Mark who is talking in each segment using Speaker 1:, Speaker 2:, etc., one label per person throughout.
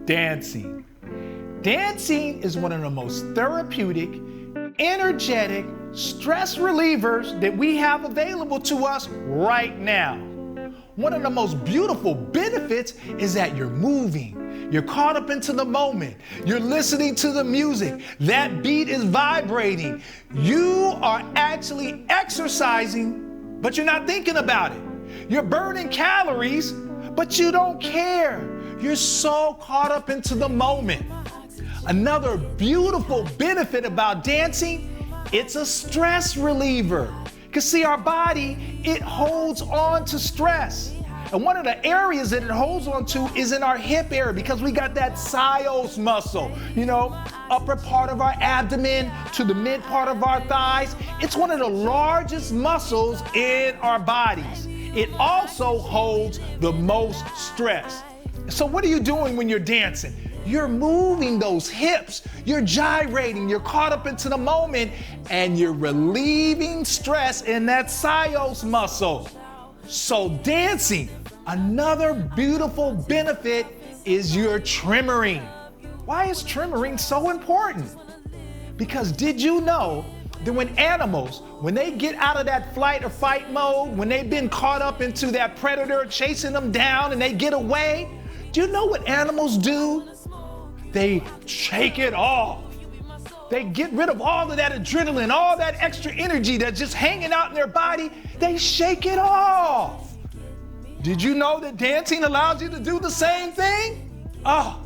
Speaker 1: dancing. Dancing is one of the most therapeutic, energetic, stress relievers that we have available to us right now. One of the most beautiful benefits is that you're moving. You're caught up into the moment. You're listening to the music. That beat is vibrating. You are actually exercising, but you're not thinking about it. You're burning calories, but you don't care. You're so caught up into the moment. Another beautiful benefit about dancing, it's a stress reliever. Because see, our body, it holds on to stress. And one of the areas that it holds on to is in our hip area, because we got that psoas muscle, upper part of our abdomen to the mid part of our thighs. It's one of the largest muscles in our bodies. It also holds the most stress. So what are you doing when you're dancing? You're moving those hips, you're gyrating, you're caught up into the moment, and you're relieving stress in that psoas muscle. So dancing, another beautiful benefit is your tremoring. Why is tremoring so important? Because did you know that when animals, when they get out of that flight or fight mode, when they've been caught up into that predator chasing them down and they get away, do you know what animals do? They shake it off. They get rid of all of that adrenaline, all that extra energy that's just hanging out in their body. They shake it off. Did you know that dancing allows you to do the same thing? Oh,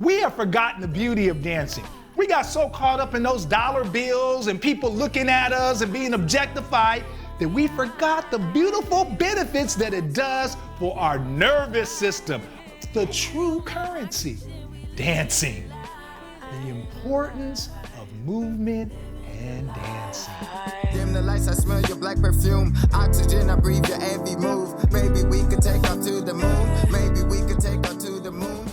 Speaker 1: we have forgotten the beauty of dancing. We got so caught up in those dollar bills and people looking at us and being objectified that we forgot the beautiful benefits that it does for our nervous system. The true currency, dancing. The importance of movement and dancing.
Speaker 2: Dim the lights, I smell your black perfume. Oxygen, I breathe your every move. Maybe we could take off to the moon. Maybe we could take off to the moon.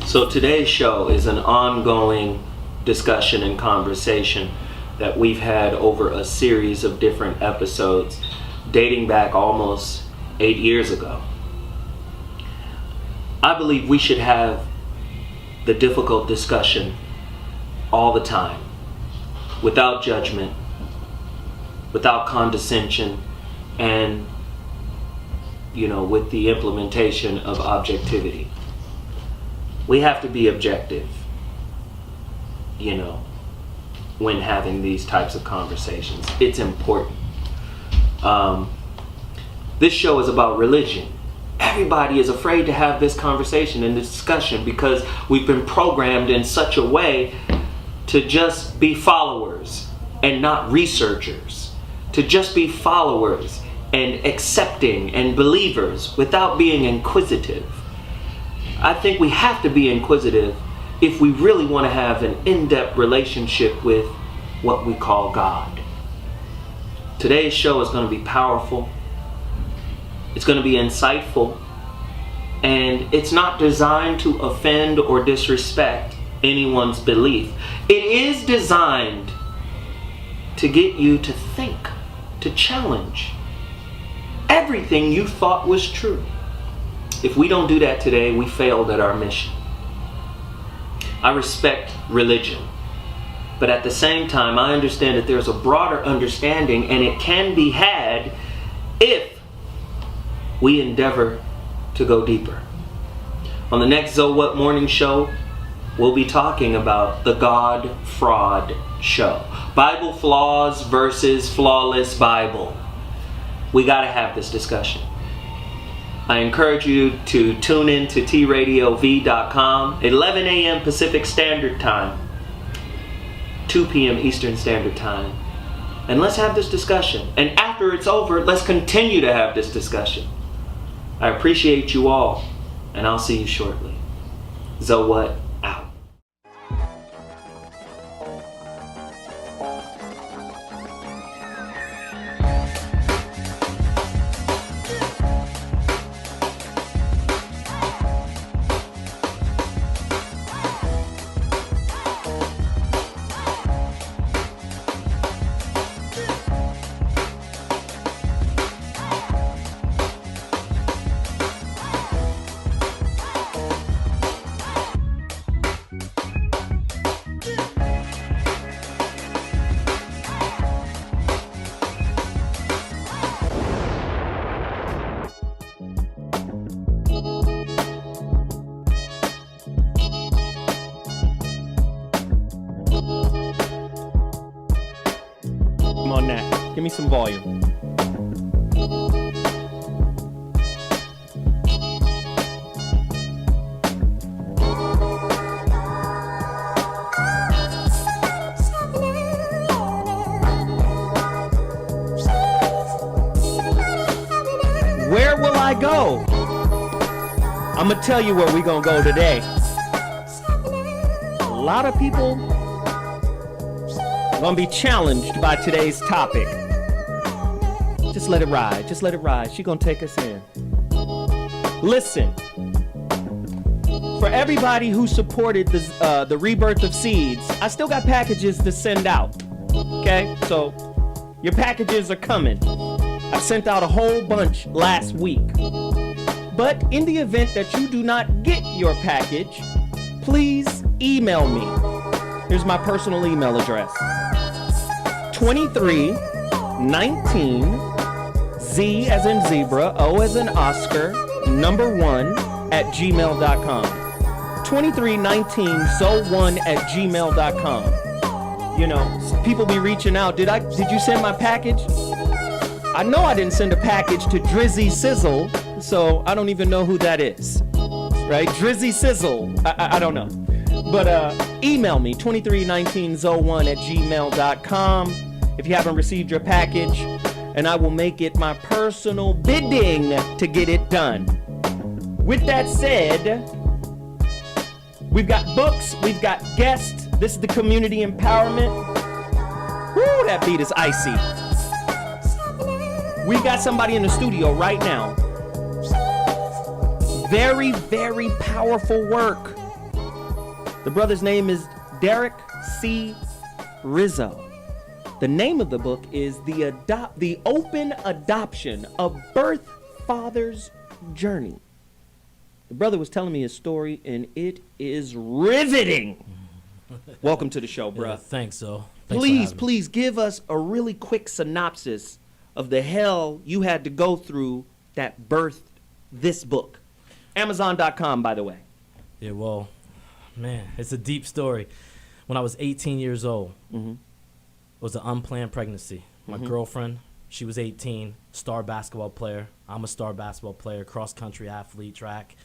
Speaker 3: So today's show is an ongoing discussion and conversation that we've had over a series of different episodes dating back almost 8 years ago. I believe we should have the difficult discussion all the time, without judgment, without condescension, and with the implementation of objectivity. We have to be objective, when having these types of conversations. It's important. This show is about religion. Everybody is afraid to have this conversation and this discussion because we've been programmed in such a way to just be followers and not researchers, to just be followers and accepting and believers without being inquisitive. I think we have to be inquisitive if we really want to have an in-depth relationship with what we call God. Today's show is going to be powerful. It's going to be insightful, and it's not designed to offend or disrespect anyone's belief. It is designed to get you to think, to challenge everything you thought was true. If we don't do that today, we failed at our mission. I respect religion, but at the same time, I understand that there's a broader understanding, and it can be had if we endeavor to go deeper. On the next ZoWhat morning show, we'll be talking about the God Fraud Show. Bible flaws versus flawless Bible. We got to have this discussion. I encourage you to tune in to TRadioV.com, 11 a.m. Pacific Standard Time, 2 p.m. Eastern Standard Time. And let's have this discussion. And after it's over, let's continue to have this discussion. I appreciate you all, and I'll see you shortly. ZoWhat out.
Speaker 4: Give me some volume. Where will I go? I'm gonna tell you where we're gonna go today. A lot of people gonna be challenged by today's topic. Just let it ride. Just let it ride. She gonna take us in. Listen. For everybody who supported the rebirth of seeds, I still got packages to send out. Okay, so your packages are coming. I sent out a whole bunch last week. But in the event that you do not get your package, please email me. Here's my personal email address. 2319 Z as in zebra, O as in Oscar, number 1 at gmail.com. 2319 ZoWhat at gmail.com. You know, people be reaching out. Did you send my package? I know I didn't send a package to Drizzy Sizzle, so I don't even know who that is. Right? Drizzy Sizzle. I don't know. But email me, 2319ZoWhat at gmail.com if you haven't received your package, and I will make it my personal bidding to get it done. With that said, we've got books, we've got guests. This is the community empowerment. Woo, that beat is icy. We got somebody in the studio right now. Very, very powerful work. The brother's name is Derek C. Rizzo. The name of the book is The Open Adoption, A Birth Father's Journey. The brother was telling me his story, and it is riveting. Welcome to the show, bro.
Speaker 5: Yeah, thanks,
Speaker 4: Please give us a really quick synopsis of the hell you had to go through that birthed this book. Amazon.com, by the way.
Speaker 5: Yeah, well, man, it's a deep story. When I was 18 years old, it was an unplanned pregnancy. My girlfriend, she was 18, star basketball player. I'm a star basketball player, cross-country athlete, track.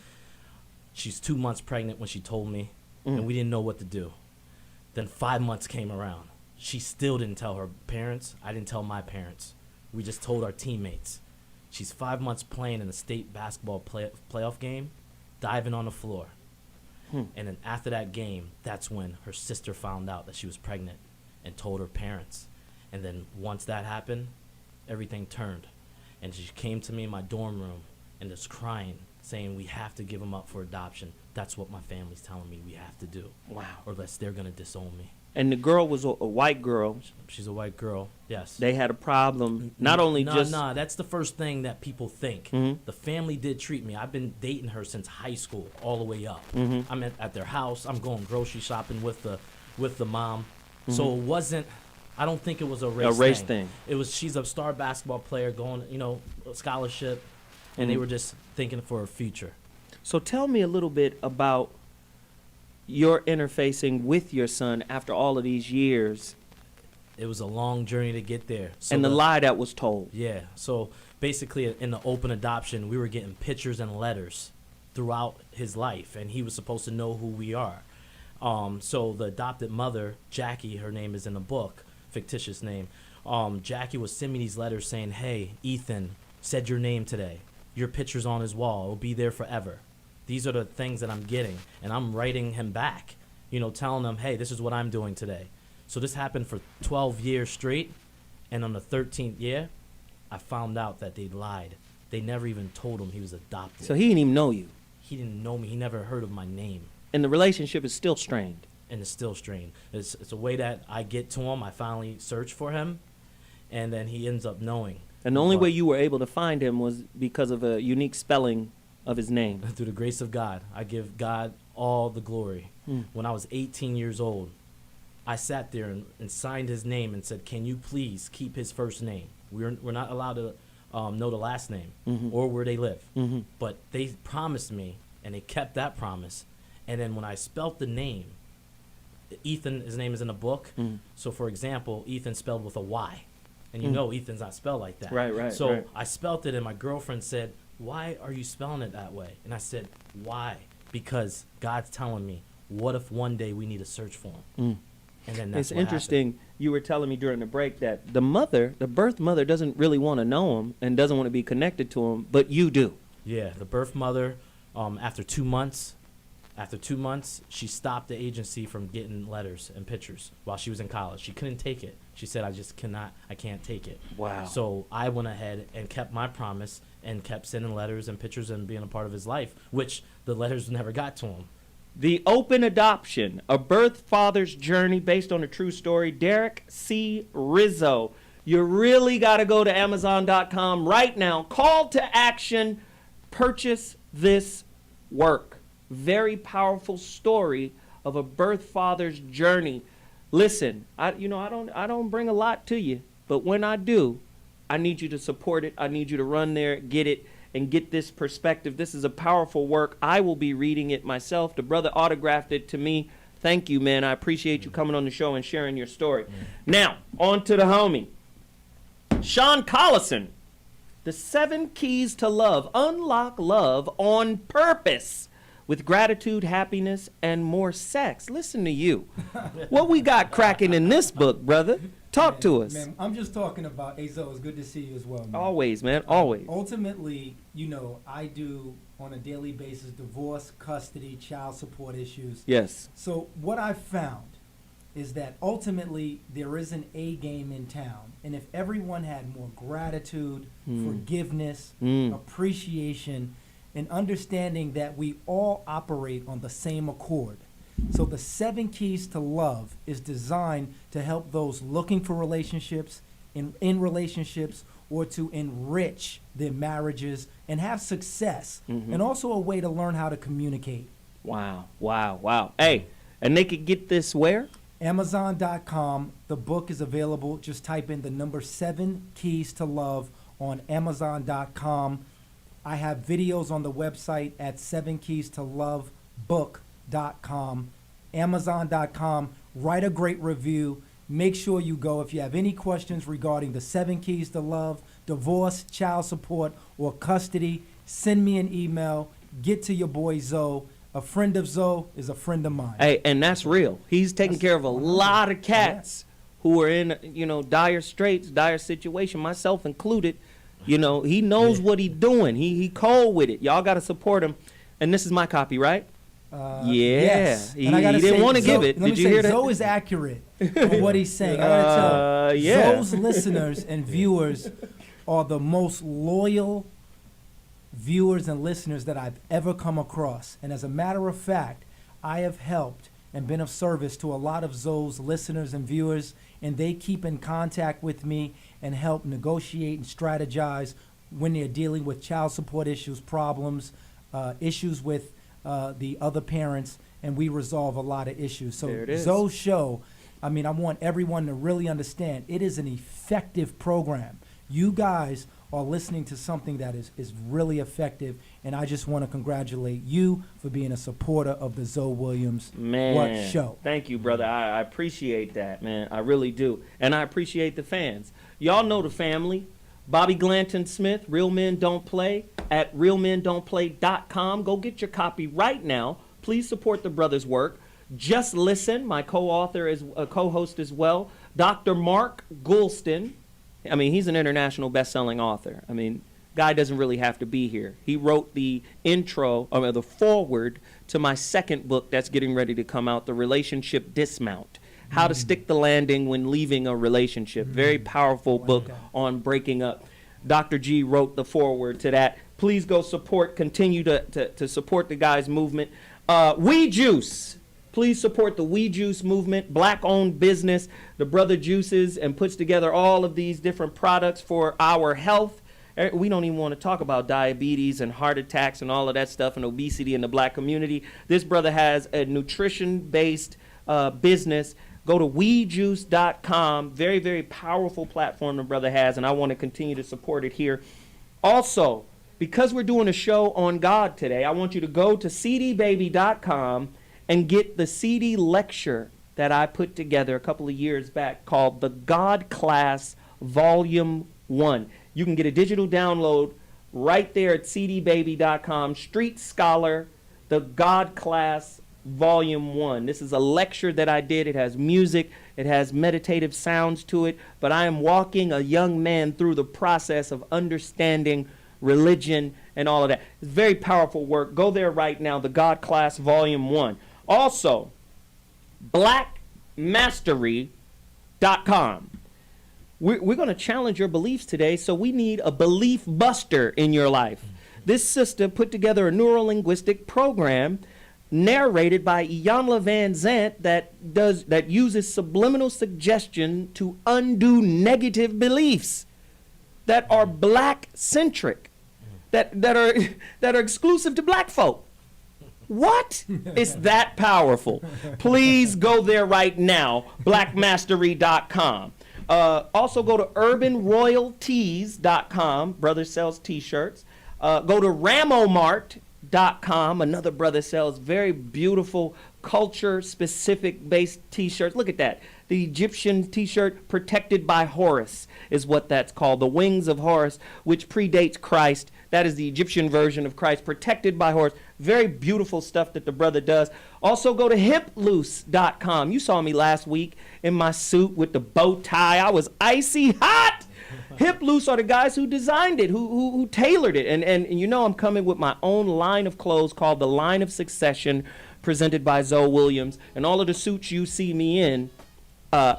Speaker 5: She's 2 months pregnant when she told me, and we didn't know what to do. Then 5 months came around. She still didn't tell her parents. I didn't tell my parents. We just told our teammates. She's 5 months playing in a state basketball playoff game, diving on the floor. And then after that game, that's when her sister found out that she was pregnant and told her parents. And then once that happened, everything turned. And she came to me in my dorm room and just crying, saying, we have to give him up for adoption. That's what my family's telling me we have to do.
Speaker 4: Wow.
Speaker 5: Or else they're going to disown me.
Speaker 4: And the girl was a white girl.
Speaker 5: She's a white girl, yes.
Speaker 4: They had a problem, not only
Speaker 5: that's the first thing that people think. The family did treat me. I've been dating her since high school, all the way up. I'm at their house. I'm going grocery shopping with the mom. So it wasn't, I don't think it was a race thing. It was, she's a star basketball player going, a scholarship, and they were just thinking for her future.
Speaker 4: So tell me a little bit about your interfacing with your son after all of these years.
Speaker 5: It was a long journey to get there. So
Speaker 4: and the lie that was told.
Speaker 5: Yeah. So basically in the open adoption, we were getting pictures and letters throughout his life, and he was supposed to know who we are. So the adopted mother, Jackie, her name is in the book, fictitious name. Jackie was sending me these letters saying, hey, Ethan said your name today. Your picture's on his wall. It'll be there forever. These are the things that I'm getting, and I'm writing him back, telling him, hey, this is what I'm doing today. So this happened for 12 years straight, and on the 13th year, I found out that they lied. They never even told him he was adopted.
Speaker 4: So he didn't even know you.
Speaker 5: He didn't know me. He never heard of my name.
Speaker 4: And the relationship is still strained.
Speaker 5: And it's still strained. It's a way that I get to him. I finally search for him, and then he ends up knowing.
Speaker 4: And the only way you were able to find him was because of a unique spelling of his name.
Speaker 5: Through the grace of God. I give God all the glory. When I was 18 years old, I sat there and signed his name and said, can you please keep his first name? We're not allowed to know the last name or where they live. But they promised me, and they kept that promise. And then when I spelt the name, Ethan, his name is in the book. So for example, Ethan spelled with a Y. And you know Ethan's not spelled like that.
Speaker 4: Right.
Speaker 5: So I spelt it, and my girlfriend said, "Why are you spelling it that way?" And I said, "Why? Because God's telling me, what if one day we need to search for him?" And then that's
Speaker 4: It's
Speaker 5: what
Speaker 4: interesting.
Speaker 5: happened.
Speaker 4: You were telling me during the break that the birth mother doesn't really want to know him and doesn't want to be connected to him, but you do.
Speaker 5: Yeah, the birth mother, after 2 months, she stopped the agency from getting letters and pictures while she was in college. She couldn't take it. She said, I can't take it.
Speaker 4: Wow.
Speaker 5: So I went ahead and kept my promise and kept sending letters and pictures and being a part of his life, which the letters never got to him.
Speaker 4: The Open Adoption, a birth father's journey based on a true story. Derek C. Rizzo. You really got to go to Amazon.com right now. Call to action. Purchase this work. Very powerful story of a birth father's journey. Listen, I don't bring a lot to you, but when I do, I need you to support it. I need you to run there, get it, and get this perspective. This is a powerful work. I will be reading it myself. The brother autographed it to me. Thank you, man. I appreciate you coming on the show and sharing your story. Now, on to the homie. Sean Collison. The 7 Keys to Love. Unlock love on purpose. With gratitude, happiness, and more sex. Listen to you. What we got cracking in this book, brother? Talk to us.
Speaker 6: Man, I'm just talking about Zo. It's good to see you as well, man.
Speaker 4: Always, man. Always.
Speaker 6: Ultimately, I do on a daily basis divorce, custody, child support issues.
Speaker 4: Yes.
Speaker 6: So what I've found is that ultimately there is an A game in town. And if everyone had more gratitude, forgiveness, appreciation, and understanding that we all operate on the same accord. So the 7 Keys to Love is designed to help those looking for relationships, in relationships, or to enrich their marriages and have success, and also a way to learn how to communicate.
Speaker 4: Wow. Hey, and they could get this where?
Speaker 6: Amazon.com. The book is available. Just type in the number 7 Keys to Love on Amazon.com. I have videos on the website at 7keystolovebook.com. Amazon.com. Write a great review. Make sure you go. If you have any questions regarding the 7 Keys to Love, divorce, child support, or custody, send me an email. Get to your boy Zo. A friend of Zo is a friend of mine.
Speaker 4: Hey, and that's real. He's taking care of a lot of cats who are in, dire straits, dire situation, myself included. He knows what he's doing. He cold with it. Y'all got to support him. And this is my copy, right?
Speaker 6: Yes.
Speaker 4: He didn't want to give it. Did you hear that?
Speaker 6: Zo is accurate on what he's saying. I got to tell Zo's listeners and viewers are the most loyal viewers and listeners that I've ever come across. And as a matter of fact, I have helped and been of service to a lot of Zo's listeners and viewers, and they keep in contact with me and help negotiate and strategize when they're dealing with child support issues, problems, issues with the other parents, and we resolve a lot of issues. So Zo's show, I want everyone to really understand, it is an effective program. You guys are listening to something that is really effective, and I just want to congratulate you for being a supporter of the Zo Williams What Show.
Speaker 4: Thank you, brother. I appreciate that, man. I really do. And I appreciate the fans. Y'all know the family. Bobby Glanton Smith, Real Men Don't Play, at realmendon'tplay.com. Go get your copy right now. Please support the brother's work. Just Listen, my co-author is a co-host as well. Dr. Mark Goulston. He's an international best-selling author. Guy doesn't really have to be here. He wrote the intro, or the foreword to my second book that's getting ready to come out, The Relationship Dismount. How to Stick the Landing When Leaving a Relationship. Very powerful book on breaking up. Dr. G wrote the foreword to that. Please go continue to support the guy's movement. We Juice. Please support the We Juice movement, black-owned business. The brother juices and puts together all of these different products for our health. We don't even want to talk about diabetes and heart attacks and all of that stuff and obesity in the black community. This brother has a nutrition-based business. Go to WeJuice.com. Very, very powerful platform the brother has, and I want to continue to support it here. Also, because we're doing a show on God today, I want you to go to cdbaby.com and get the CD lecture that I put together a couple of years back called The God Class Volume 1. You can get a digital download right there at cdbaby.com. Street Scholar, the God Class, Volume 1. This is a lecture that I did. It has music. It has meditative sounds to it. But I am walking a young man through the process of understanding religion and all of that. It's very powerful work. Go there right now, the God Class, Volume 1. Also, blackmastery.com. We're going to challenge your beliefs today, so we need a belief buster in your life. This sister put together a neuro-linguistic program narrated by Iyanla Van Zant that uses subliminal suggestion to undo negative beliefs that are black-centric, that are exclusive to black folk. What? It's that powerful. Please go there right now, blackmastery.com. Also go to urbanroyaltees.com. Brother sells t-shirts. Go to ramomart.com. Another brother sells very beautiful culture-specific based t-shirts. Look at that. The Egyptian t-shirt, Protected by Horus, is what that's called. The Wings of Horus, which predates Christ. That is the Egyptian version of Christ, Protected by Horus. Very beautiful stuff that the brother does. Also go to hiploose.com. You saw me last week in my suit with the bow tie. I was icy hot. Hip Loose are the guys who designed it, who tailored it. And you know I'm coming with my own line of clothes called the Line of Succession, presented by Zoe Williams. And all of the suits you see me in,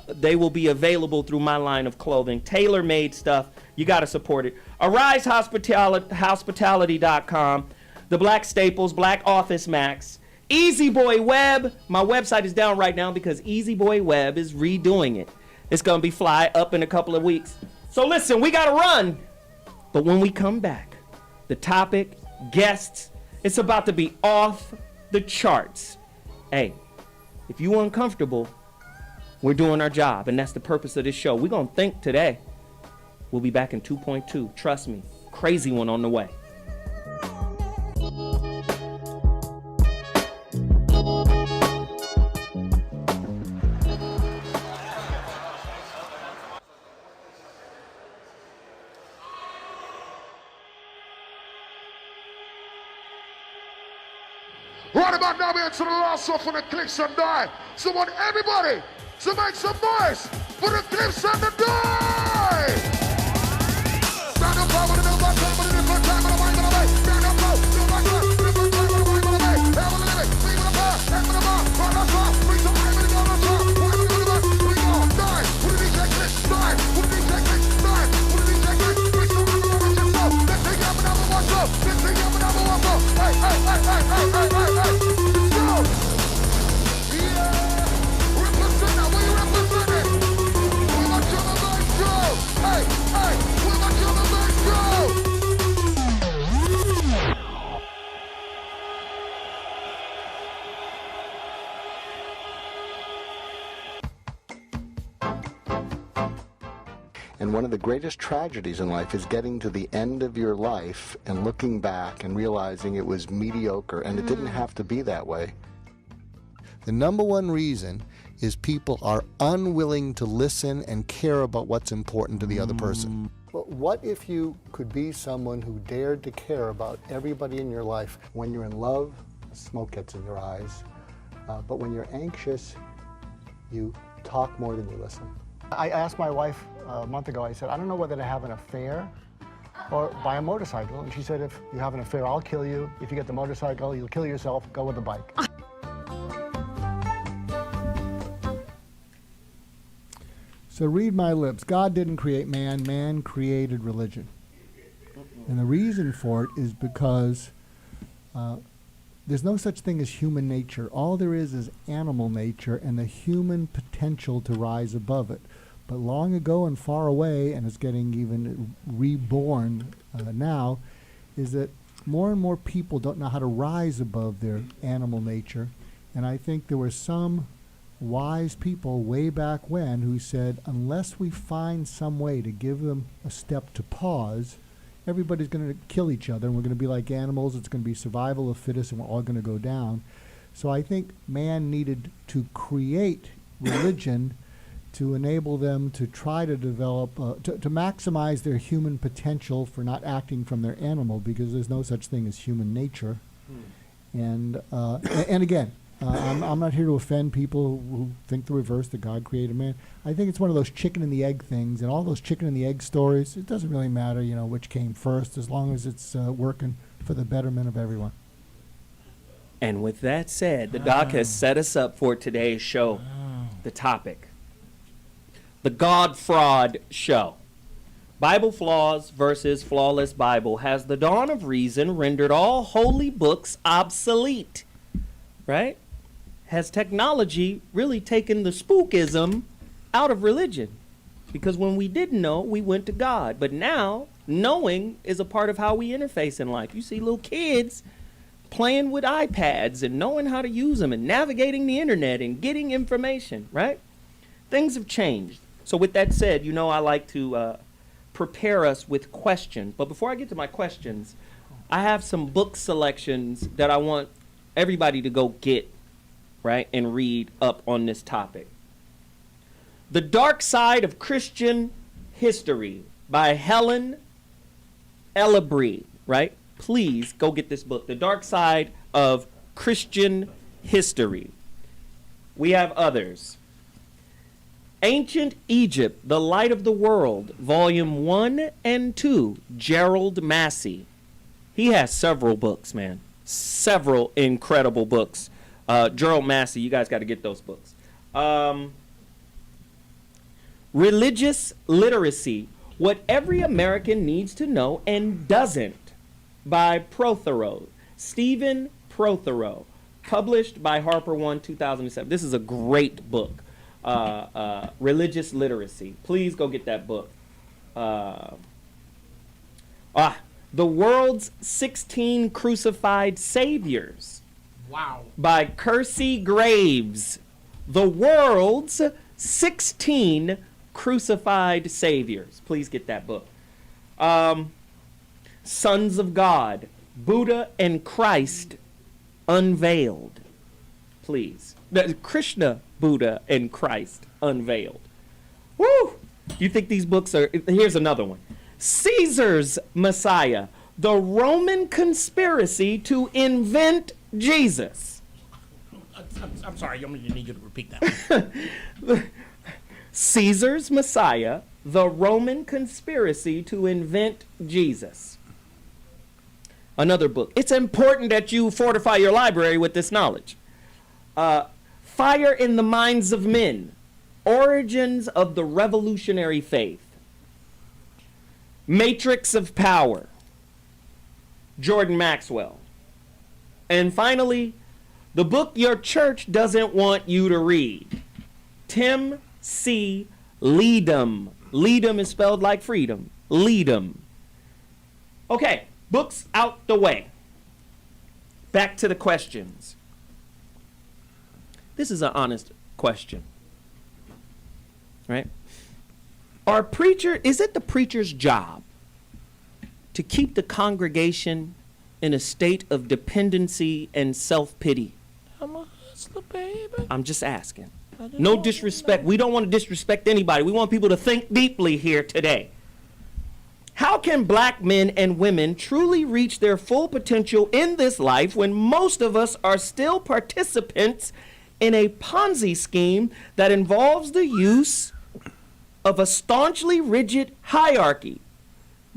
Speaker 4: they will be available through my line of clothing. Tailor-made stuff. You got to support it. AriseHospitality.com. The Black Staples, Black Office Max. Easy Boy Web. My website is down right now because Easy Boy Web is redoing it. It's going to be fly up in a couple of weeks. So listen, we got to run. But when we come back, the topic, guests, it's about to be off the charts. Hey, if you're uncomfortable, we're doing our job, and that's the purpose of this show. We're going to think today. We'll be back in 2.2. Trust me. Crazy one on the way.
Speaker 7: Right about now, we're into the last one for the Clips and Die. So I want everybody to make some noise for the Clips and the Die! Stand up, power, the back, for the different time, and the wine, and the way. Stand up, power, the back, for the different time, and the wine, and the way. Hell with the limit, we with the bar, head with the bar, run the top, bring some wine, and the gun on top. Wine with the back, we go, die, with the DJ Clips, die, with the DJ Clips, die, with the DJ Clips, bring some wine, and the wine, and the let's take up another one, go, let's take up another one, go. Hey, hey, hey, hey, hey, hey, hey, hey. Let's go. Yeah. Represent now, where you representing? We want you to make go. Hey, hey, we want you to make go.
Speaker 8: And one of the greatest tragedies in life is getting to the end of your life and looking back and realizing it was mediocre and it didn't have to be that way. The number one reason is people are unwilling to listen and care about what's important to the other person. But what if you could be someone who dared to care about everybody in your life? When you're in love, smoke gets in your eyes. But when you're anxious, you talk more than you listen. I asked my wife a month ago, I said, I don't know whether to have an affair or buy a motorcycle. And she said, if you have an affair, I'll kill you. If you get the motorcycle, you'll kill yourself, go with the bike. So read my lips. God didn't create man, man created religion. And the reason for it is because there's no such thing as human nature. All there is animal nature and the human potential to rise above it. But long ago and far away, and it's getting even reborn now, is that more and more people don't know how to rise above their animal nature. And I think there were some wise people way back when who said, unless we find some way to give them a step to pause, everybody's going to kill each other, and we're going to be like animals. It's going to be survival of fittest, and we're all going to go down. So I think man needed to create religion to enable them to try to develop, to maximize their human potential for not acting from their animal, because there's no such thing as human nature. And again, I'm not here to offend people who think the reverse, that God created man. I think it's one of those chicken and the egg things, and all those chicken and the egg stories, it doesn't really matter, which came first, as long as it's working for the betterment of everyone.
Speaker 4: And with that said, the doc has set us up for today's show. The topic: the God Fraud Show. Bible flaws versus flawless Bible. Has the dawn of reason rendered all holy books obsolete? Right? Has technology really taken the spookism out of religion? Because when we didn't know, we went to God. But now, knowing is a part of how we interface in life. You see little kids playing with iPads and knowing how to use them and navigating the internet and getting information, right? Things have changed. So with that said, I like to prepare us with questions. But before I get to my questions, I have some book selections that I want everybody to go get, right, and read up on this topic. The Dark Side of Christian History by Helen Ellebree, right? Please go get this book, The Dark Side of Christian History. We have others. Ancient Egypt, The Light of the World, Volume 1 and 2, Gerald Massey. He has several books, man. Several incredible books. Gerald Massey, you guys got to get those books. Religious Literacy, What Every American Needs to Know and Doesn't, by Prothero, Stephen Prothero, published by Harper One, 2007. This is a great book, Religious Literacy. Please go get that book. The World's 16 Crucified Saviors.
Speaker 1: Wow.
Speaker 4: By Kersey Graves. The World's 16 Crucified Saviors. Please get that book. Sons of God, Buddha and Christ Unveiled. Please. Krishna, Buddha, and Christ Unveiled. Woo! You think these books are... Here's another one. Caesar's Messiah, The Roman Conspiracy to Invent Jesus.
Speaker 9: I'm sorry, I'm going to need you to repeat that.
Speaker 4: Caesar's Messiah, The Roman Conspiracy to Invent Jesus. Another book. It's important that you fortify your library with this knowledge. Fire in the Minds of Men, Origins of the Revolutionary Faith. Matrix of Power, Jordan Maxwell. And finally, the book your church doesn't want you to read, Tim C. Leadham. Leadham is spelled like freedom. Leadham. Okay, books out the way. Back to the questions. This is an honest question, right? Is it the preacher's job to keep the congregation in a state of dependency and self-pity?
Speaker 9: I'm a hustler, baby.
Speaker 4: I'm just asking. No disrespect. We don't want to disrespect anybody. We want people to think deeply here today. How can black men and women truly reach their full potential in this life when most of us are still participants in a Ponzi scheme that involves the use of a staunchly rigid hierarchy?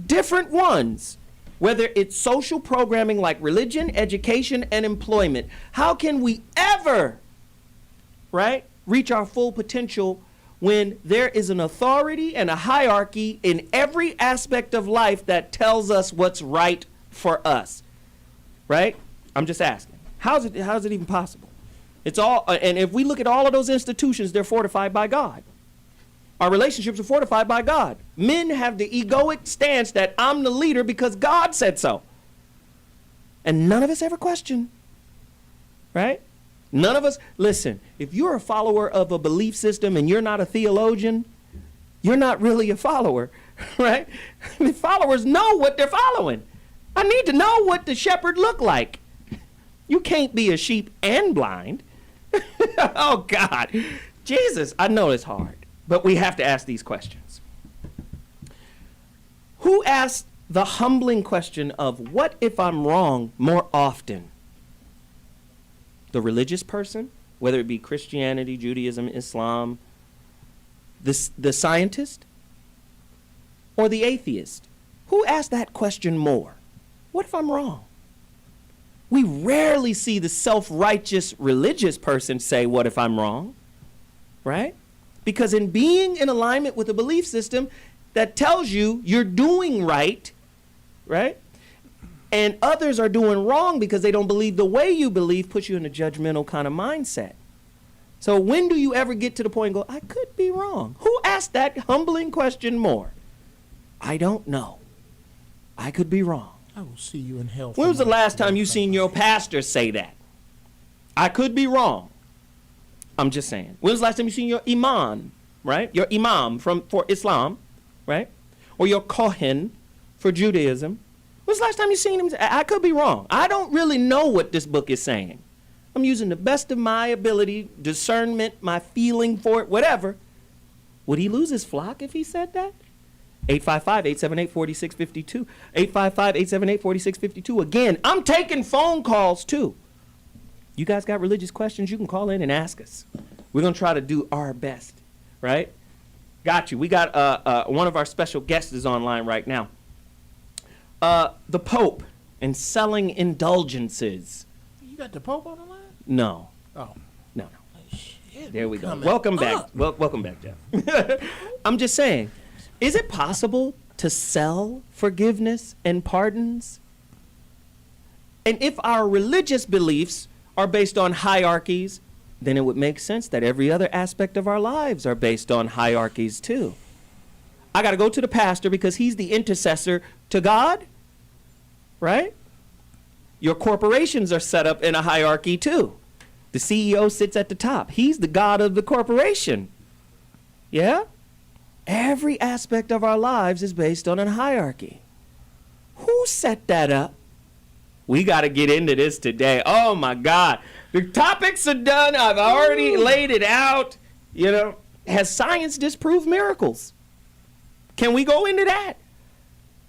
Speaker 4: Different ones, whether it's social programming like religion, education, and employment. How can we ever, right, reach our full potential when there is an authority and a hierarchy in every aspect of life that tells us what's right for us, right? I'm just asking. How is it even possible? It's all, and if we look at all of those institutions, they're fortified by God. Our relationships are fortified by God. Men have the egoic stance that I'm the leader because God said so. And none of us ever question, right? None of us, listen, if you're a follower of a belief system and you're not a theologian, you're not really a follower, right? The followers know what they're following. I need to know what the shepherd looked like. You can't be a sheep and blind. Oh, God. Jesus, I know it's hard. but we have to ask these questions. Who asked the humbling question of what if I'm wrong more often? The religious person, whether it be Christianity, Judaism, Islam, the scientist, or the atheist? Who asked that question more? What if I'm wrong? We rarely see the self-righteous religious person say, what if I'm wrong? Right? Because in being in alignment with a belief system that tells you you're doing right, right? And others are doing wrong because they don't believe the way you believe, puts you in a judgmental kind of mindset. So when do you ever get to the point and go, I could be wrong? Who asked that humbling question more? I don't know. I could be wrong.
Speaker 9: I will see you in hell.
Speaker 4: When was the last time you seen your pastor say that? I could be wrong. I'm just saying. When was the last time you seen your imam, right? Your imam for Islam, right? Or your kohen for Judaism. When was the last time you seen him say, I could be wrong. I don't really know what this book is saying. I'm using the best of my ability, discernment, my feeling for it, whatever. Would he lose his flock if he said that? 855-878-4652. 855-878-4652. Again, I'm taking phone calls too. You guys got religious questions, you can call in and ask us. We're going to try to do our best, right? Got you. We got one of our special guests is online right now. The Pope and selling indulgences.
Speaker 9: You got the Pope on the line?
Speaker 4: No.
Speaker 9: Oh.
Speaker 4: No.
Speaker 9: Shit,
Speaker 4: there we go. Welcome back. Welcome back, Jeff. I'm just saying, is it possible to sell forgiveness and pardons? And if our religious beliefs are based on hierarchies, then it would make sense that every other aspect of our lives are based on hierarchies too. I got to go to the pastor because he's the intercessor to God, right? Your corporations are set up in a hierarchy too. The CEO sits at the top. He's the God of the corporation. Yeah? Every aspect of our lives is based on a hierarchy. Who set that up? We got to get into this today. Oh my God. The topics are done. I've already laid it out. You know, has science disproved miracles? Can we go into that?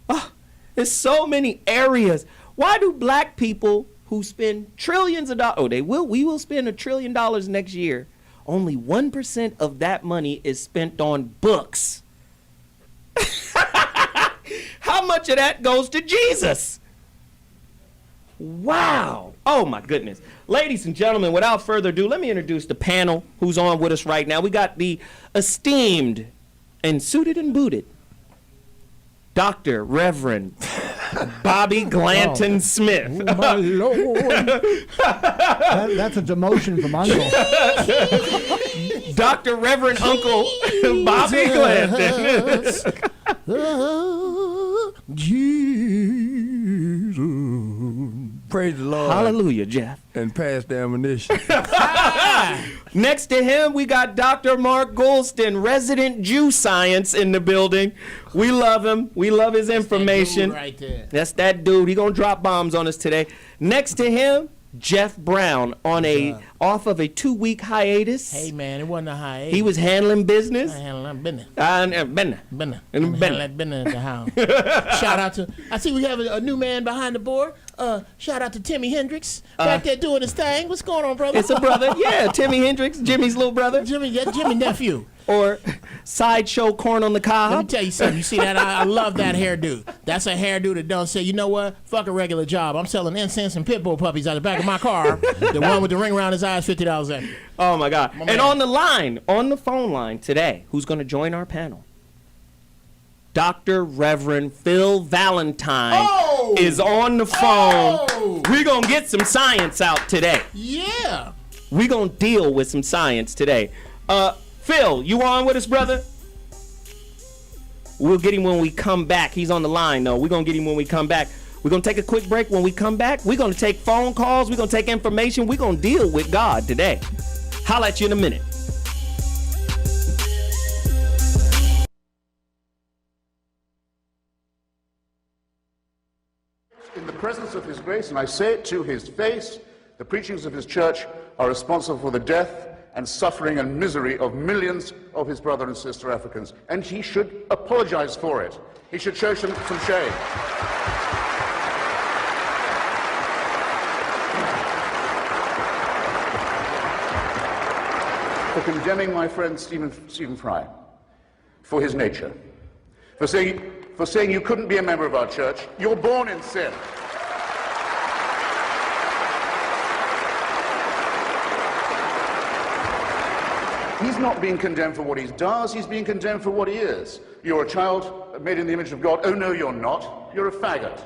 Speaker 4: Oh, there's so many areas. Why do black people who spend trillions of dollars, we will spend $1 trillion next year, only 1% of that money is spent on books? How much of that goes to Jesus? Wow. Oh my goodness. Ladies and gentlemen, without further ado, let me introduce the panel who's on with us right now. We got the esteemed and suited and booted Dr. Reverend Bobby Glanton Smith.
Speaker 8: Oh, my Lord. That's a demotion from Uncle.
Speaker 4: Dr. Reverend Uncle Bobby Glanton.
Speaker 10: Jesus. Praise the Lord.
Speaker 4: Hallelujah, Jeff.
Speaker 10: And pass the ammunition.
Speaker 4: Next to him, we got Dr. Mark Golston, resident Jew science in the building. We love him. We love his information.
Speaker 9: That dude right there.
Speaker 4: That's that dude. He gonna drop bombs on us today. Next to him, Jeff Brown on off of a 2-week hiatus.
Speaker 9: Hey man, it wasn't a hiatus.
Speaker 4: He was handling business.
Speaker 9: I handling business.
Speaker 4: Business.
Speaker 9: Handling business at the house. Shout out to. I see we have a new man behind the board. Shout out to Timmy Hendricks back there doing his thing. What's going on, brother?
Speaker 4: It's a brother. Yeah, Timmy Hendricks, Jimmy's little brother.
Speaker 9: Jimmy nephew.
Speaker 4: Or sideshow corn on the cob.
Speaker 9: Let me tell you something. You see that? I love that hairdo. That's a hairdo that don't say, you know what? Fuck a regular job. I'm selling incense and pit bull puppies out the back of my car. The one with the ring around his eyes, $50 extra.
Speaker 4: Oh my God. And on the line, on the phone line today, who's going to join our panel? Dr. Reverend Phil Valentine is on the phone. We're going to get some science out today.
Speaker 9: Yeah.
Speaker 4: We're going to deal with some science today. Phil, you on with us, brother? We'll get him when we come back. He's on the line, though. We're going to get him when we come back. We're going to take a quick break. When we come back, we're going to take phone calls. We're going to take information. We're going to deal with God today. Holla at you in a minute.
Speaker 11: In the presence of his grace, and I say it to his face, the preachings of his church are responsible for the death
Speaker 7: and suffering and misery of millions of his brother and sister Africans. And he should apologize for it. He should show some shame. For condemning my friend Stephen Fry for his nature, for saying you couldn't be a member of our church. You're born in sin. He's not being condemned for what he does, he's being condemned for what he is. You're a child made in the image of God. Oh no, you're not. You're a faggot.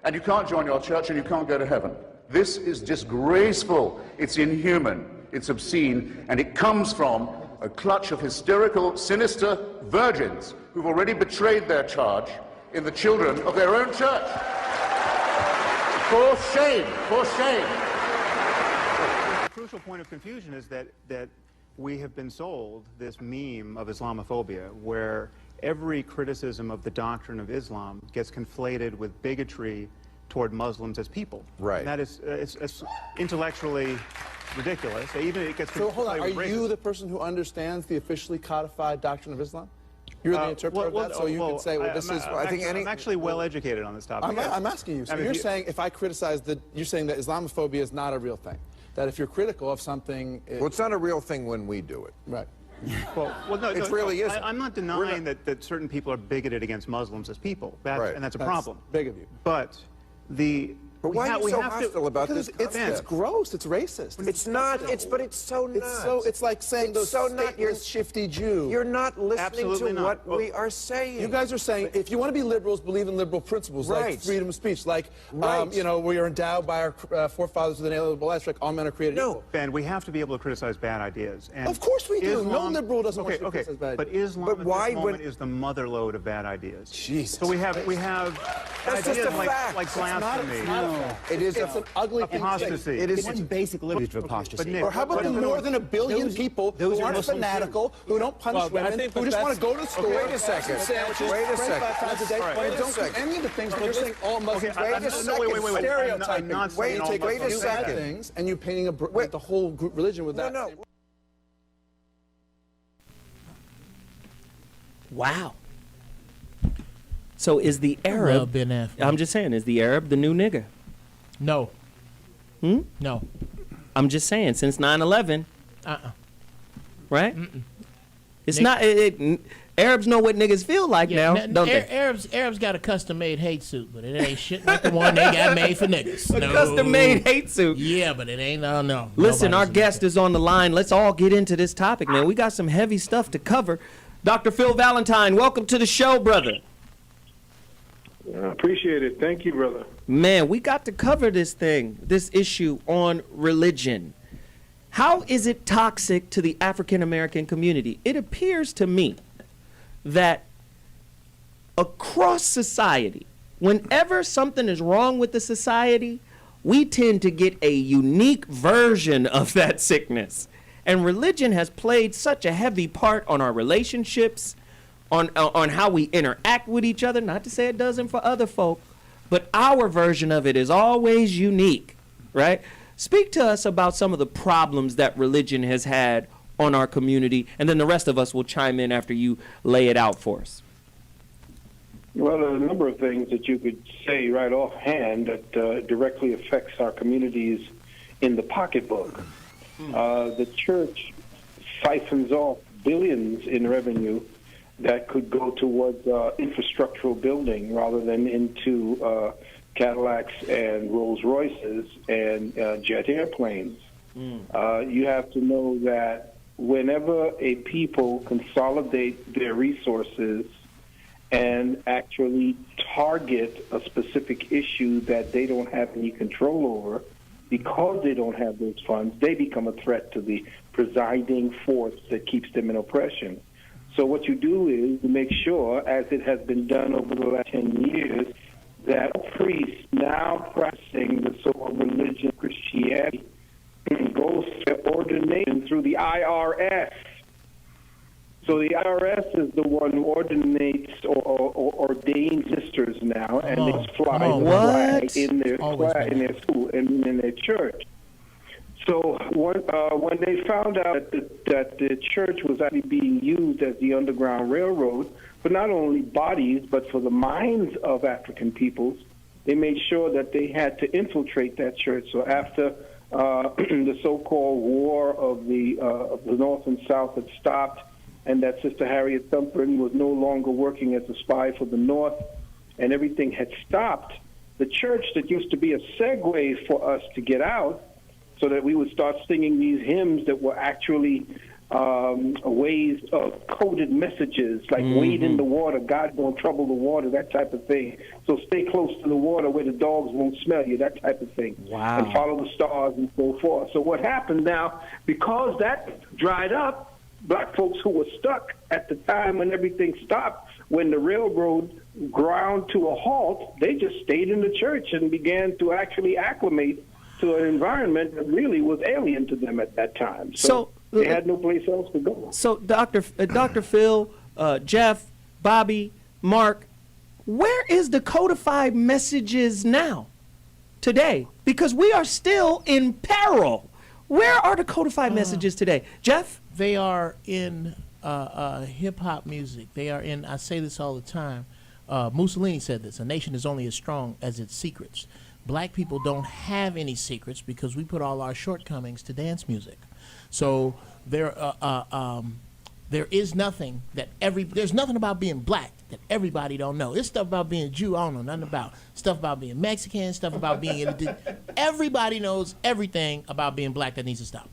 Speaker 7: And you can't join your church and you can't go to heaven. This is disgraceful. It's inhuman. It's obscene. And it comes from a clutch of hysterical, sinister virgins who've already betrayed their charge in the children of their own church. For shame. For shame.
Speaker 11: The crucial point of confusion is that we have been sold this meme of Islamophobia, where every criticism of the doctrine of Islam gets conflated with bigotry toward Muslims as people.
Speaker 12: Right.
Speaker 11: And that is it's intellectually ridiculous. Even it gets
Speaker 12: so hold on, are
Speaker 11: racism.
Speaker 12: you the person who understands the officially codified doctrine of Islam? You're the interpreter of that, so you can say, well, this is, I think any...
Speaker 11: I'm actually well educated on this topic.
Speaker 12: I'm asking you, so you're saying if I criticize you're saying that Islamophobia is not a real thing. That if you're critical of something...
Speaker 10: Well, it's not a real thing when we do it.
Speaker 12: Right.
Speaker 11: Well, no,
Speaker 12: it really isn't.
Speaker 11: I'm not denying that certain people are bigoted against Muslims as people. And that's a problem.
Speaker 12: Big of you.
Speaker 11: But
Speaker 10: why are you so hostile about this?
Speaker 12: It's gross. It's racist.
Speaker 10: It's not. But it's so not.
Speaker 12: It's like saying those statements, shifty Jew.
Speaker 10: You're not listening
Speaker 11: Absolutely
Speaker 10: to
Speaker 11: not.
Speaker 10: what we are saying.
Speaker 12: You guys are saying if you want to be liberals, believe in liberal principles like freedom of speech, like we are endowed by our forefathers with an inalienable rights, like all men are created equal.
Speaker 11: Ben, we have to be able to criticize bad ideas. And
Speaker 12: of course we do. No liberal doesn't want to criticize bad ideas.
Speaker 11: But Islam at this moment is the motherlode of bad ideas.
Speaker 12: Jesus.
Speaker 11: So we have
Speaker 10: That's
Speaker 11: ideas
Speaker 10: just a fact.
Speaker 11: like blasphemy.
Speaker 12: It is an ugly thing.
Speaker 11: Apostasy.
Speaker 12: It is
Speaker 13: one basic liberty of apostasy.
Speaker 12: Or how about the more than a billion people who aren't fanatical, who don't punch women, who just want to go to the store,
Speaker 10: wait a second.
Speaker 12: sandwiches,
Speaker 10: Wait a second.
Speaker 12: 5 times a day, and don't do any of the things that you're saying all Muslims
Speaker 11: wait a second.
Speaker 12: stereotyping.
Speaker 11: Wait
Speaker 12: a second. Things, and you're painting the whole group religion with that.
Speaker 10: No.
Speaker 4: Wow. So is the Arab... I'm just saying, is the Arab the new nigger?
Speaker 9: No. No.
Speaker 4: I'm just saying, since 9/11... Right? It's not... Arabs know what niggas feel like now, don't they?
Speaker 9: Arabs got a custom-made hate suit, but it ain't shit like the one they got made for niggas.
Speaker 4: A custom-made hate suit.
Speaker 9: Yeah, but it ain't, no.
Speaker 4: Listen, our guest is on the line. Let's all get into this topic, man. We got some heavy stuff to cover. Dr. Phil Valentine, welcome to the show, brother.
Speaker 14: I appreciate it. Thank you, brother.
Speaker 4: Man, we got to cover this issue on religion. How is it toxic to the African-American community? It appears to me that across society, whenever something is wrong with the society, we tend to get a unique version of that sickness. And religion has played such a heavy part on our relationships, on how we interact with each other. Not to say it doesn't for other folk, but our version of it is always unique, right? Speak to us about some of the problems that religion has had on our community, and then the rest of us will chime in after you lay it out for us.
Speaker 14: Well, there are a number of things that you could say right offhand that directly affects our communities in the pocketbook. The church siphons off billions in revenue that could go towards infrastructural building rather than into Cadillacs and Rolls Royces and jet airplanes. You have to know that whenever a people consolidate their resources and actually target a specific issue that they don't have any control over, because they don't have those funds, they become a threat to the presiding force that keeps them in oppression. So what you do is to make sure, as it has been done over the last 10 years, that priests now practicing the so-called religion of Christianity goes to ordination through the IRS. So the IRS is the one who ordinates or ordains sisters now, and they fly the flag in their school and in their church. So when they found out that the church was actually being used as the Underground Railroad for not only bodies but for the minds of African peoples, they made sure that they had to infiltrate that church. So after the so-called war of the North and South had stopped, and that Sister Harriet Tubman was no longer working as a spy for the North, and everything had stopped, the church that used to be a segue for us to get out so that we would start singing these hymns that were actually ways of coded messages, like wade in the water, God won't trouble the water, that type of thing. So stay close to the water where the dogs won't smell you, that type of thing.
Speaker 4: Wow.
Speaker 14: And follow the stars and so forth. So what happened now, because that dried up, black folks who were stuck at the time when everything stopped, when the railroad ground to a halt, they just stayed in the church and began to actually acclimate to an environment that really was alien to them at that time. So they had no place else to go.
Speaker 4: So, Dr. Phil, Jeff, Bobby, Mark, where is the codified messages now, today? Because we are still in peril. Where are the codified messages today? Jeff?
Speaker 9: They are in hip-hop music. They are in, I say this all the time, Mussolini said this, a nation is only as strong as its secrets. Black people don't have any secrets because we put all our shortcomings to dance music. So there is nothing that there's nothing about being black that everybody don't know. There's stuff about being Jew I don't know nothing about. Stuff about being Mexican, stuff about being everybody knows everything about being black that needs to stop.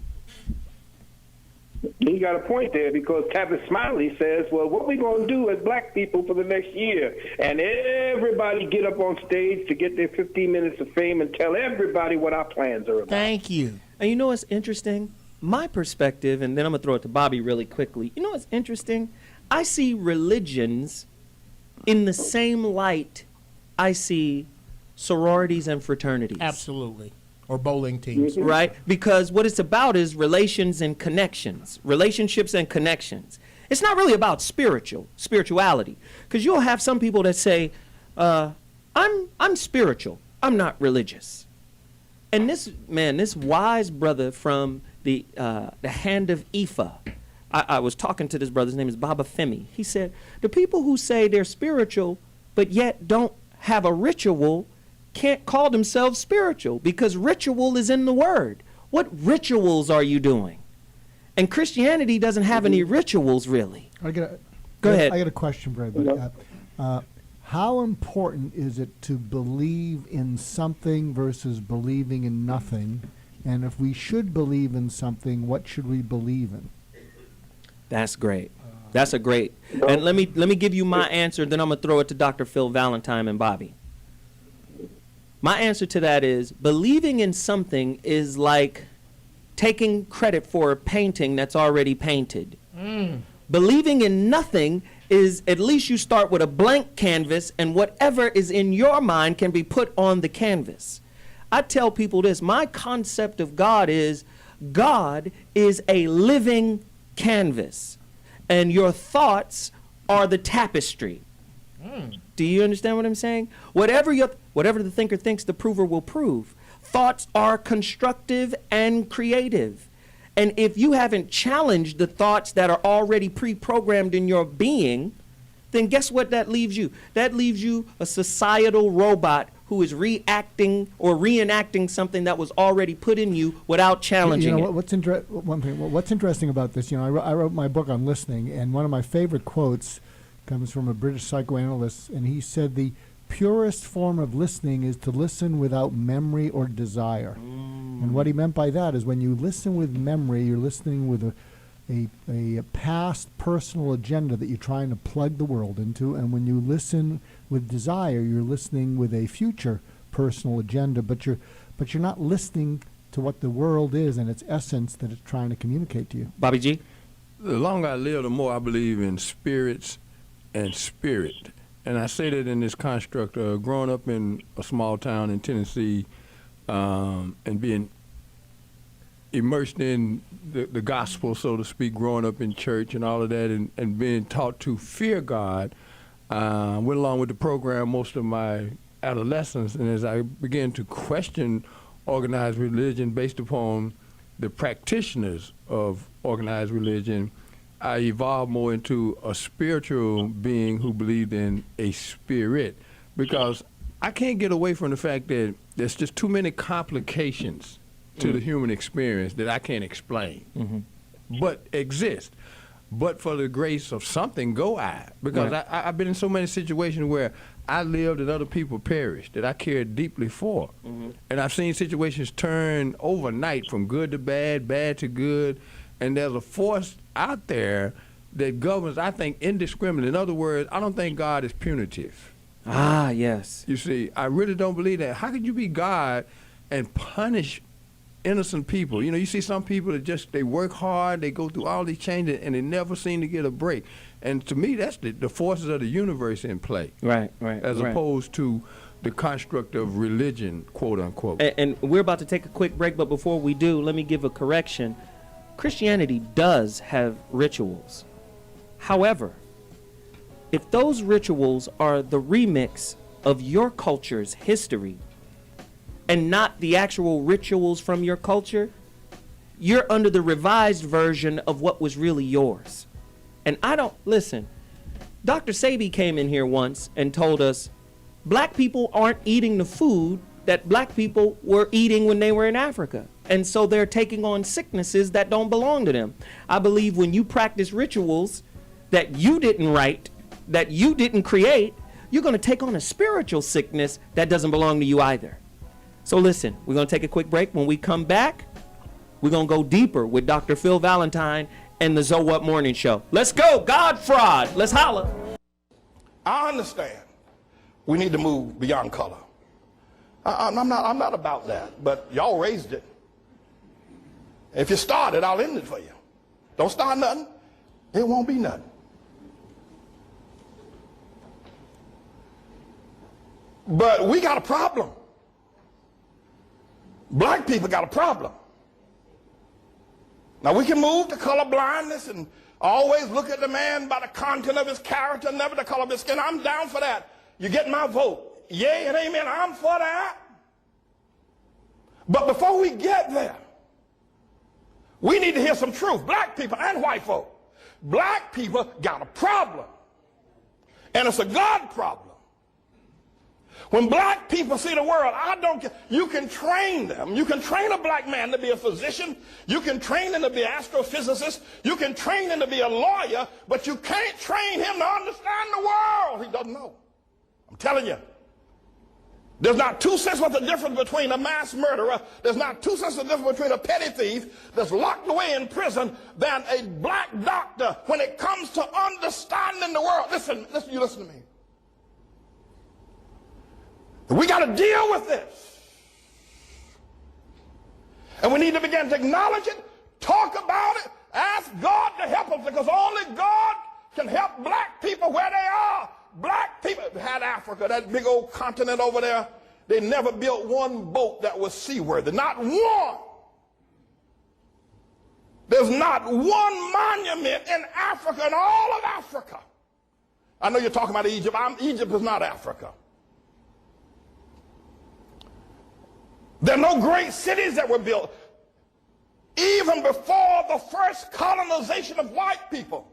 Speaker 14: You got a point there, because Captain Smiley says, well, what we going to do as black people for the next year? And everybody get up on stage to get their 15 minutes of fame and tell everybody what our plans are about.
Speaker 9: Thank you.
Speaker 4: And you know what's interesting? My perspective, and then I'm going to throw it to Bobby really quickly. You know what's interesting? I see religions in the same light I see sororities and fraternities.
Speaker 9: Absolutely. Or bowling teams.
Speaker 4: Right? Because what it's about is relations and connections. Relationships and connections. It's not really about spirituality. Because you'll have some people that say, I'm spiritual. I'm not religious. And this wise brother from the hand of Ifa, I was talking to this brother, his name is Baba Femi. He said, the people who say they're spiritual but yet don't have a ritual can't call themselves spiritual, because ritual is in the word. What rituals are you doing? And Christianity doesn't have any rituals, really. Go ahead.
Speaker 8: I got a question for everybody. How important is it to believe in something versus believing in nothing? And if we should believe in something, what should we believe in?
Speaker 4: That's great. That's a great. And let me give you my answer, then I'm going to throw it to Dr. Phil Valentine and Bobby. My answer to that is, believing in something is like taking credit for a painting that's already painted. Believing in nothing is, at least you start with a blank canvas, and whatever is in your mind can be put on the canvas. I tell people this, my concept of God is a living canvas, and your thoughts are the tapestry. Do you understand what I'm saying? Whatever the thinker thinks, the prover will prove. Thoughts are constructive and creative. And if you haven't challenged the thoughts that are already pre-programmed in your being, then guess what that leaves you? That leaves you a societal robot who is reacting or reenacting something that was already put in you without challenging it.
Speaker 8: What's interesting about this, I wrote my book on listening, and one of my favorite quotes comes from a British psychoanalyst, and he said the purest form of listening is to listen without memory or desire. And what he meant by that is when you listen with memory, you're listening with a past personal agenda that you're trying to plug the world into, and when you listen with desire, you're listening with a future personal agenda, but you're not listening to what the world is and its essence that it's trying to communicate to you.
Speaker 4: Bobby G?
Speaker 15: The longer I live, the more I believe in spirits and spirit. And I say that in this construct of growing up in a small town in Tennessee and being immersed in the gospel, so to speak, growing up in church and all of that, and being taught to fear God. Went along with the program most of my adolescence, and as I began to question organized religion based upon the practitioners of organized religion, I evolved more into a spiritual being who believed in a spirit, because I can't get away from the fact that there's just too many complications to the human experience that I can't explain, but exist. But for the grace of something, go I. Because I've been in so many situations where I lived and other people perished that I cared deeply for. And I've seen situations turn overnight from good to bad, bad to good. And there's a force out there that governs, I think, indiscriminately. In other words, I don't think God is punitive.
Speaker 4: Ah, yes.
Speaker 15: You see, I really don't believe that. How could you be God and punish innocent people? You know, you see some people that just, they work hard, they go through all these changes, and they never seem to get a break. And to me, that's the forces of the universe in play.
Speaker 4: Right.
Speaker 15: As opposed to the construct of religion, quote unquote.
Speaker 4: And we're about to take a quick break, but before we do, let me give a correction. Christianity does have rituals. However, if those rituals are the remix of your culture's history and not the actual rituals from your culture, you're under the revised version of what was really yours. And listen, Dr. Sebi came in here once and told us black people aren't eating the food that black people were eating when they were in Africa. And so they're taking on sicknesses that don't belong to them. I believe when you practice rituals that you didn't write, that you didn't create, you're going to take on a spiritual sickness that doesn't belong to you either. So listen, we're going to take a quick break. When we come back, we're going to go deeper with Dr. Phil Valentine and the ZoWhat Morning Show. Let's go, God fraud. Let's holla.
Speaker 16: I understand we need to move beyond color. I'm not about that, but y'all raised it. If you start it, I'll end it for you. Don't start nothing, it won't be nothing. But we got a problem. Black people got a problem. Now we can move to color blindness and always look at the man by the content of his character, never the color of his skin. I'm down for that. You get my vote. Yay and amen. I'm for that. But before we get there, we need to hear some truth. Black people and white folk. Black people got a problem. And it's a God problem. When black people see the world, I don't care. You can train them. You can train a black man to be a physician. You can train him to be an astrophysicist. You can train him to be a lawyer, but you can't train him to understand the world. He doesn't know. I'm telling you. There's not 2 cents worth of difference between a mass murderer. There's not 2 cents of difference between a petty thief that's locked away in prison than a black doctor when it comes to understanding the world. Listen, you listen to me. We got to deal with this. And we need to begin to acknowledge it, talk about it, ask God to help us, because only God can help black people where they are. Black people had Africa, that big old continent over there. They never built one boat that was seaworthy. Not one. There's not one monument in Africa, in all of Africa. I know you're talking about Egypt. Egypt is not Africa. There are no great cities that were built. Even before the first colonization of white people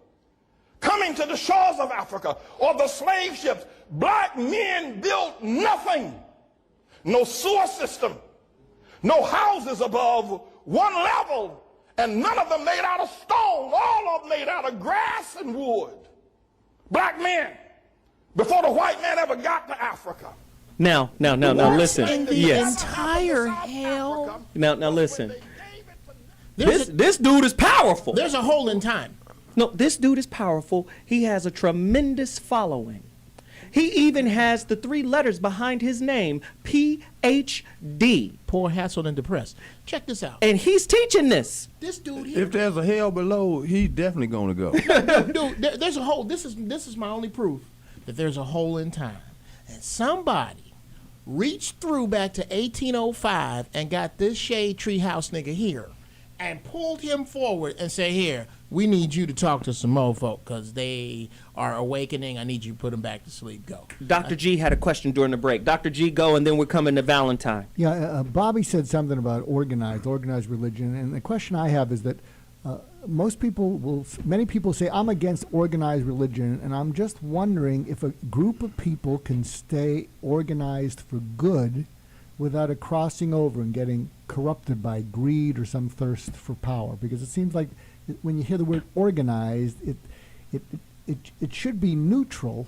Speaker 16: coming to the shores of Africa or the slave ships, black men built nothing. No sewer system, no houses above one level, and none of them made out of stone, all of them made out of grass and wood. Black men, before the white man ever got to Africa.
Speaker 4: Now, listen.
Speaker 9: In the entire hell.
Speaker 4: Now, listen. This dude is powerful.
Speaker 9: There's a hole in time.
Speaker 4: No, this dude is powerful. He has a tremendous following. He even has the 3 letters behind his name, PhD.
Speaker 9: Poor, hassled, and depressed. Check this out.
Speaker 4: And he's teaching this.
Speaker 9: This dude here.
Speaker 15: If there's a hell below, he's definitely going to go.
Speaker 9: Dude, there's a hole. This is my only proof that there's a hole in time. And somebody reached through back to 1805 and got this shade tree house nigga here and pulled him forward and said, here, we need you to talk to some more folk because they are awakening. I need you to put them back to sleep. Go.
Speaker 4: Dr. G had a question during the break. Dr. G, go, and then we're coming to Valentine.
Speaker 8: Yeah, Bobby said something about organized religion, and the question I have is that many people say, I'm against organized religion, and I'm just wondering if a group of people can stay organized for good without a crossing over and getting corrupted by greed or some thirst for power. Because it seems like when you hear the word organized, it should be neutral,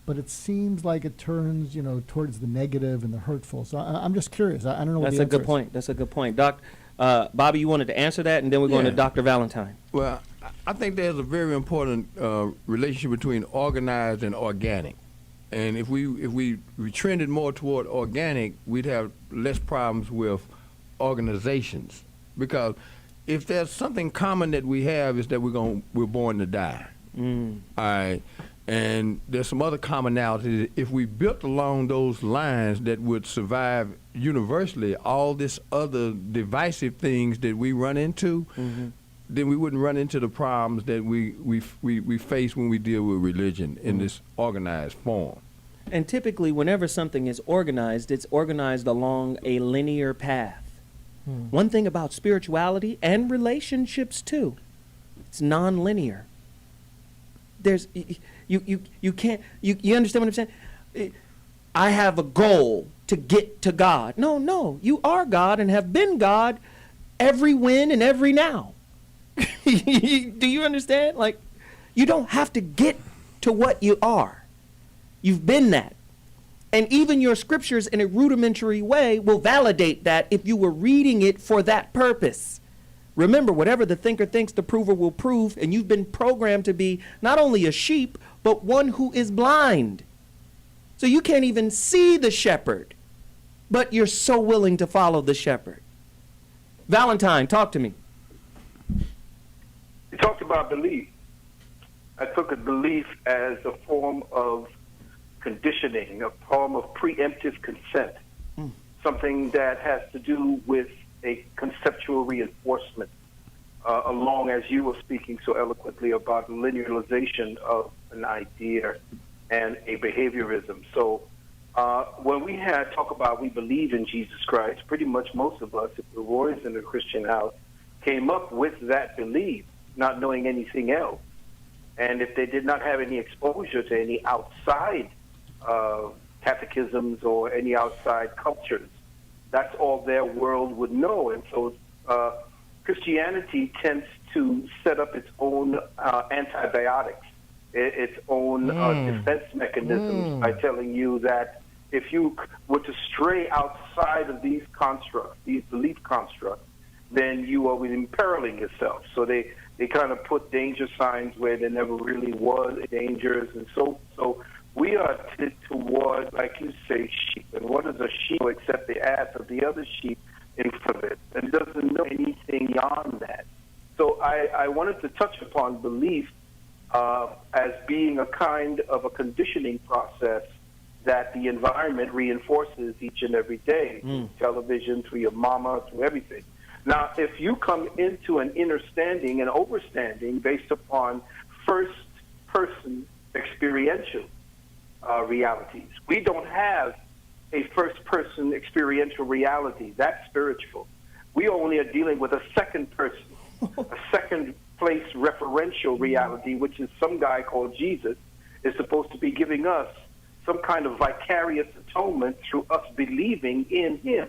Speaker 8: but it seems like it turns, towards the negative and the hurtful. So I'm just curious. I don't know what the answer is.
Speaker 4: That's a good point. Bobby, you wanted to answer that, and then we're going to Dr. Valentine.
Speaker 15: Well, I think there's a very important relationship between organized and organic. And if we trended more toward organic, we'd have less problems with organizations. Because if there's something common that we have, is that we're born to die. All right. And there's some other commonalities. If we built along those lines that would survive universally, all this other divisive things that we run into, then we wouldn't run into the problems that we face when we deal with religion in this organized form.
Speaker 4: And typically, whenever something is organized, it's organized along a linear path. One thing about spirituality and relationships too, it's non-linear. There's you can't you understand what I'm saying? I have a goal to get to God. No, you are God and have been God every when and every now. Do you understand? Like, you don't have to get to what you are. You've been that. And even your scriptures in a rudimentary way will validate that if you were reading it for that purpose. Remember, whatever the thinker thinks, the prover will prove, and you've been programmed to be not only a sheep, but one who is blind. So you can't even see the shepherd, but you're so willing to follow the shepherd. Valentine, talk to me.
Speaker 14: You talked about belief. I took a belief as a form of conditioning, a form of preemptive consent, something that has to do with a conceptual reinforcement, along as you were speaking so eloquently about linearization of an idea and a behaviorism. So when we talk about we believe in Jesus Christ, pretty much most of us, if we were raised in a Christian house, came up with that belief, not knowing anything else. And if they did not have any exposure to any outside catechisms or any outside cultures, that's all their world would know. And so Christianity tends to set up its own antibiotics, its own defense mechanisms by telling you that if you were to stray outside of these constructs, these belief constructs, then you are imperiling yourself. So they kind of put danger signs where there never really was dangers. And so we are toward, like you say, sheep. And what is a sheep except the ass of the other sheep in front of it, and doesn't know anything beyond that. So I wanted to touch upon belief as being a kind of a conditioning process that the environment reinforces each and every day, through television, through your mama, through everything. Now, if you come into an understanding and overstanding based upon first-person experiential realities, we don't have a first-person experiential reality. That's spiritual. We only are dealing with a second person, a second-place referential reality, which is some guy called Jesus is supposed to be giving us some kind of vicarious atonement through us believing in him.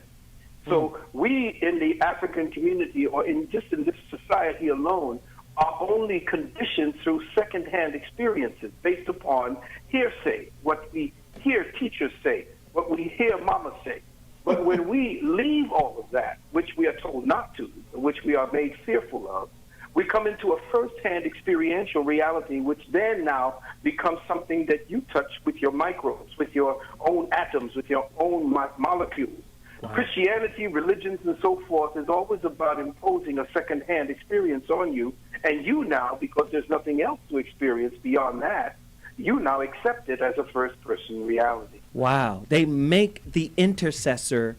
Speaker 14: So we in the African community, or in this society alone, are only conditioned through second-hand experiences based upon hearsay, what we hear teachers say, what we hear mama say. But when we leave all of that, which we are told not to, which we are made fearful of, we come into a first-hand experiential reality, which then now becomes something that you touch with your microbes, with your own atoms, with your own molecules. Wow. Christianity, religions, and so forth is always about imposing a second-hand experience on you, and you now, because there's nothing else to experience beyond that, you now accept it as a first-person reality.
Speaker 4: Wow. They make the intercessor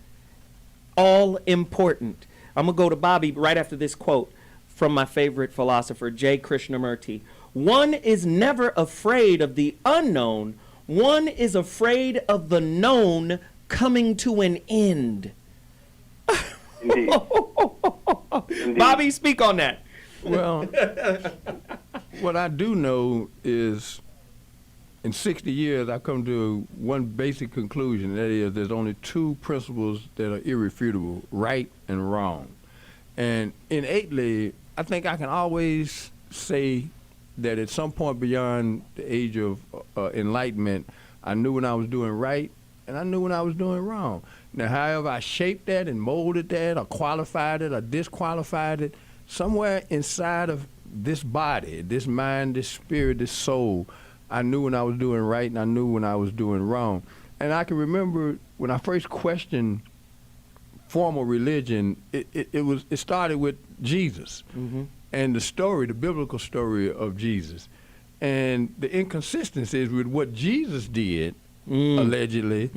Speaker 4: all important. I'm going to go to Bobby right after this quote from my favorite philosopher, J. Krishnamurti. One is never afraid of the unknown. One is afraid of the known coming to an end.
Speaker 14: Indeed. Indeed.
Speaker 4: Bobby, speak on that.
Speaker 15: Well, what I do know is in 60 years, I've come to one basic conclusion. That is, there's only two principles that are irrefutable, right and wrong. And innately, I think I can always say that at some point beyond the age of enlightenment, I knew when I was doing right and I knew when I was doing wrong. Now, however I shaped that and molded that or qualified it or disqualified it, somewhere inside of this body, this mind, this spirit, this soul, I knew when I was doing right and I knew when I was doing wrong. And I can remember when I first questioned formal religion, it started with Jesus and the story, the biblical story of Jesus. And the inconsistencies with what Jesus did, allegedly,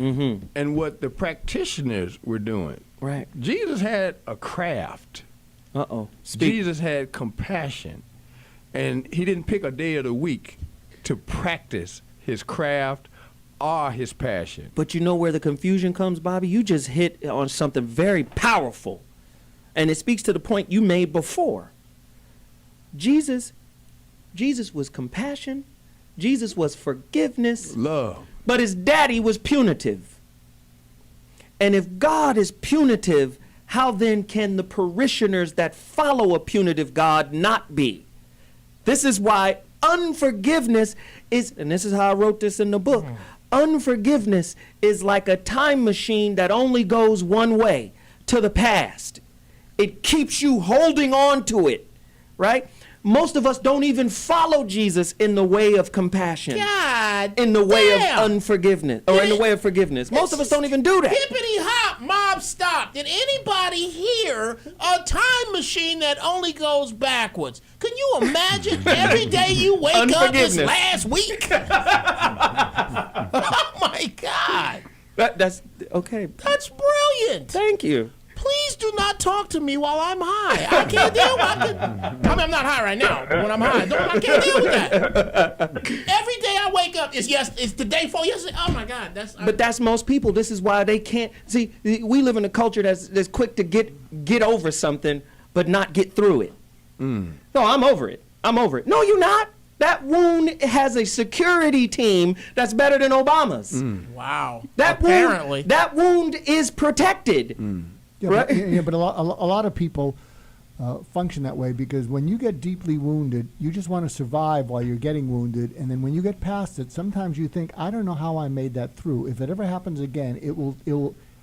Speaker 15: and what the practitioners were doing.
Speaker 4: Right.
Speaker 15: Jesus had a craft. Jesus had compassion. And he didn't pick a day of the week to practice his craft or his passion.
Speaker 4: But you know where the confusion comes, Bobby? You just hit on something very powerful. And it speaks to the point you made before. Jesus was compassion. Jesus was forgiveness.
Speaker 15: Love.
Speaker 4: But his daddy was punitive. And if God is punitive, how then can the parishioners that follow a punitive God not be? This is why unforgiveness is, and this is how I wrote this in the book, unforgiveness is like a time machine that only goes one way, to the past. It keeps you holding on to it, right? Most of us don't even follow Jesus in the way of compassion.
Speaker 9: God
Speaker 4: in the way
Speaker 9: damn.
Speaker 4: of unforgiveness, or in the way of forgiveness. Most of us don't even do that.
Speaker 9: Hippity hop, mob stop. Did anybody hear a time machine that only goes backwards? Can you imagine every day you wake up this last week? Oh my God.
Speaker 4: That's okay.
Speaker 9: That's brilliant.
Speaker 4: Thank you.
Speaker 9: Please do not talk to me while I'm high. I can't deal with it. I mean, I'm not high right now, but when I'm high, I can't deal with that. Every day I wake up, it's the day before yesterday. Oh my God,
Speaker 4: But that's most people. This is why they can't see. We live in a culture that's quick to get over something, but not get through it. No, I'm over it. I'm over it. No, you're not. That wound has a security team that's better than Obama's.
Speaker 9: Wow.
Speaker 4: Apparently, that wound is protected.
Speaker 8: Yeah, right? But a lot of people function that way because when you get deeply wounded, you just want to survive while you're getting wounded, and then when you get past it, sometimes you think, I don't know how I made that through. If it ever happens again,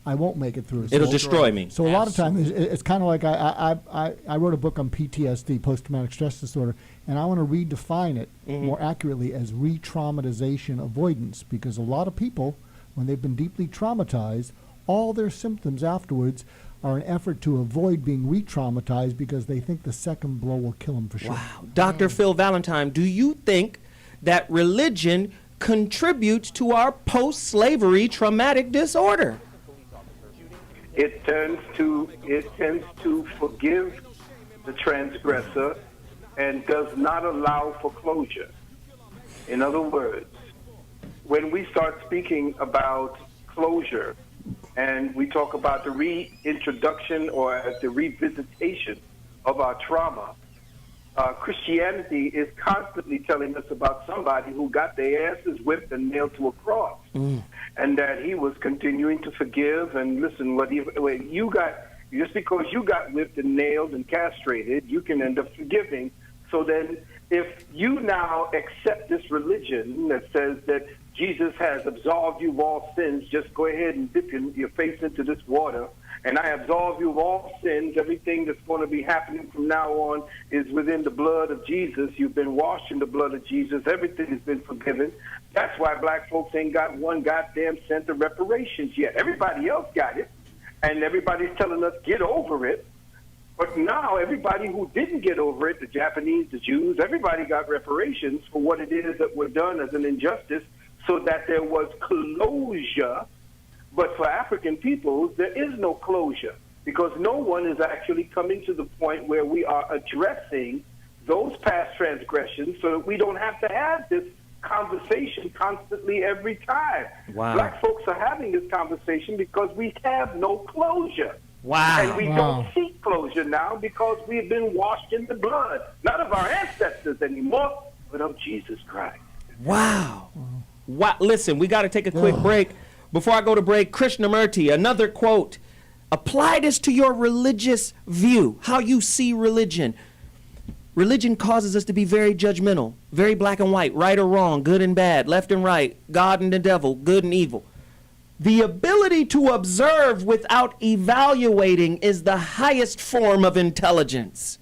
Speaker 8: I won't make it through.
Speaker 4: It'll destroy me.
Speaker 8: So a lot of times it's kind of like I wrote a book on PTSD, post-traumatic stress disorder, and I want to redefine it more accurately as re-traumatization avoidance, because a lot of people, when they've been deeply traumatized, all their symptoms afterwards are an effort to avoid being re-traumatized because they think the second blow will kill them for sure.
Speaker 4: Wow. Dr. Phil Valentine, do you think that religion contributes to our post-slavery traumatic disorder?
Speaker 14: It tends to forgive the transgressor and does not allow for closure. In other words, when we start speaking about closure and we talk about the reintroduction or the revisitation of our trauma, Christianity is constantly telling us about somebody who got their asses whipped and nailed to a cross, and that he was continuing to forgive. And listen, just because you got whipped and nailed and castrated, you can end up forgiving. So then, if you now accept this religion that says that Jesus has absolved you of all sins, just go ahead and dip your face into this water, and I absolve you of all sins. Everything that's going to be happening from now on is within the blood of Jesus. You've been washed in the blood of Jesus. Everything has been forgiven. That's why black folks ain't got one goddamn cent of reparations yet. Everybody else got it, and everybody's telling us, get over it. But now everybody who didn't get over it, the Japanese, the Jews, everybody got reparations for what it is that was done as an injustice, so that there was closure. But for African peoples, there is no closure. because no one is actually coming to the point where we are addressing those past transgressions so that we don't have to have this conversation constantly every time.
Speaker 4: Wow.
Speaker 14: Black folks are having this conversation because we have no closure.
Speaker 4: Wow.
Speaker 14: And we don't seek closure now because we've been washed in the blood, not of our ancestors anymore, but of Jesus Christ.
Speaker 4: Wow. Wow. Listen, we got to take a quick break. Before I go to break, Krishnamurti, another quote. Apply this to your religious view, how you see religion. Religion causes us to be very judgmental, very black and white, right or wrong, good and bad, left and right, God and the devil, good and evil. The ability to observe without evaluating is the highest form of intelligence.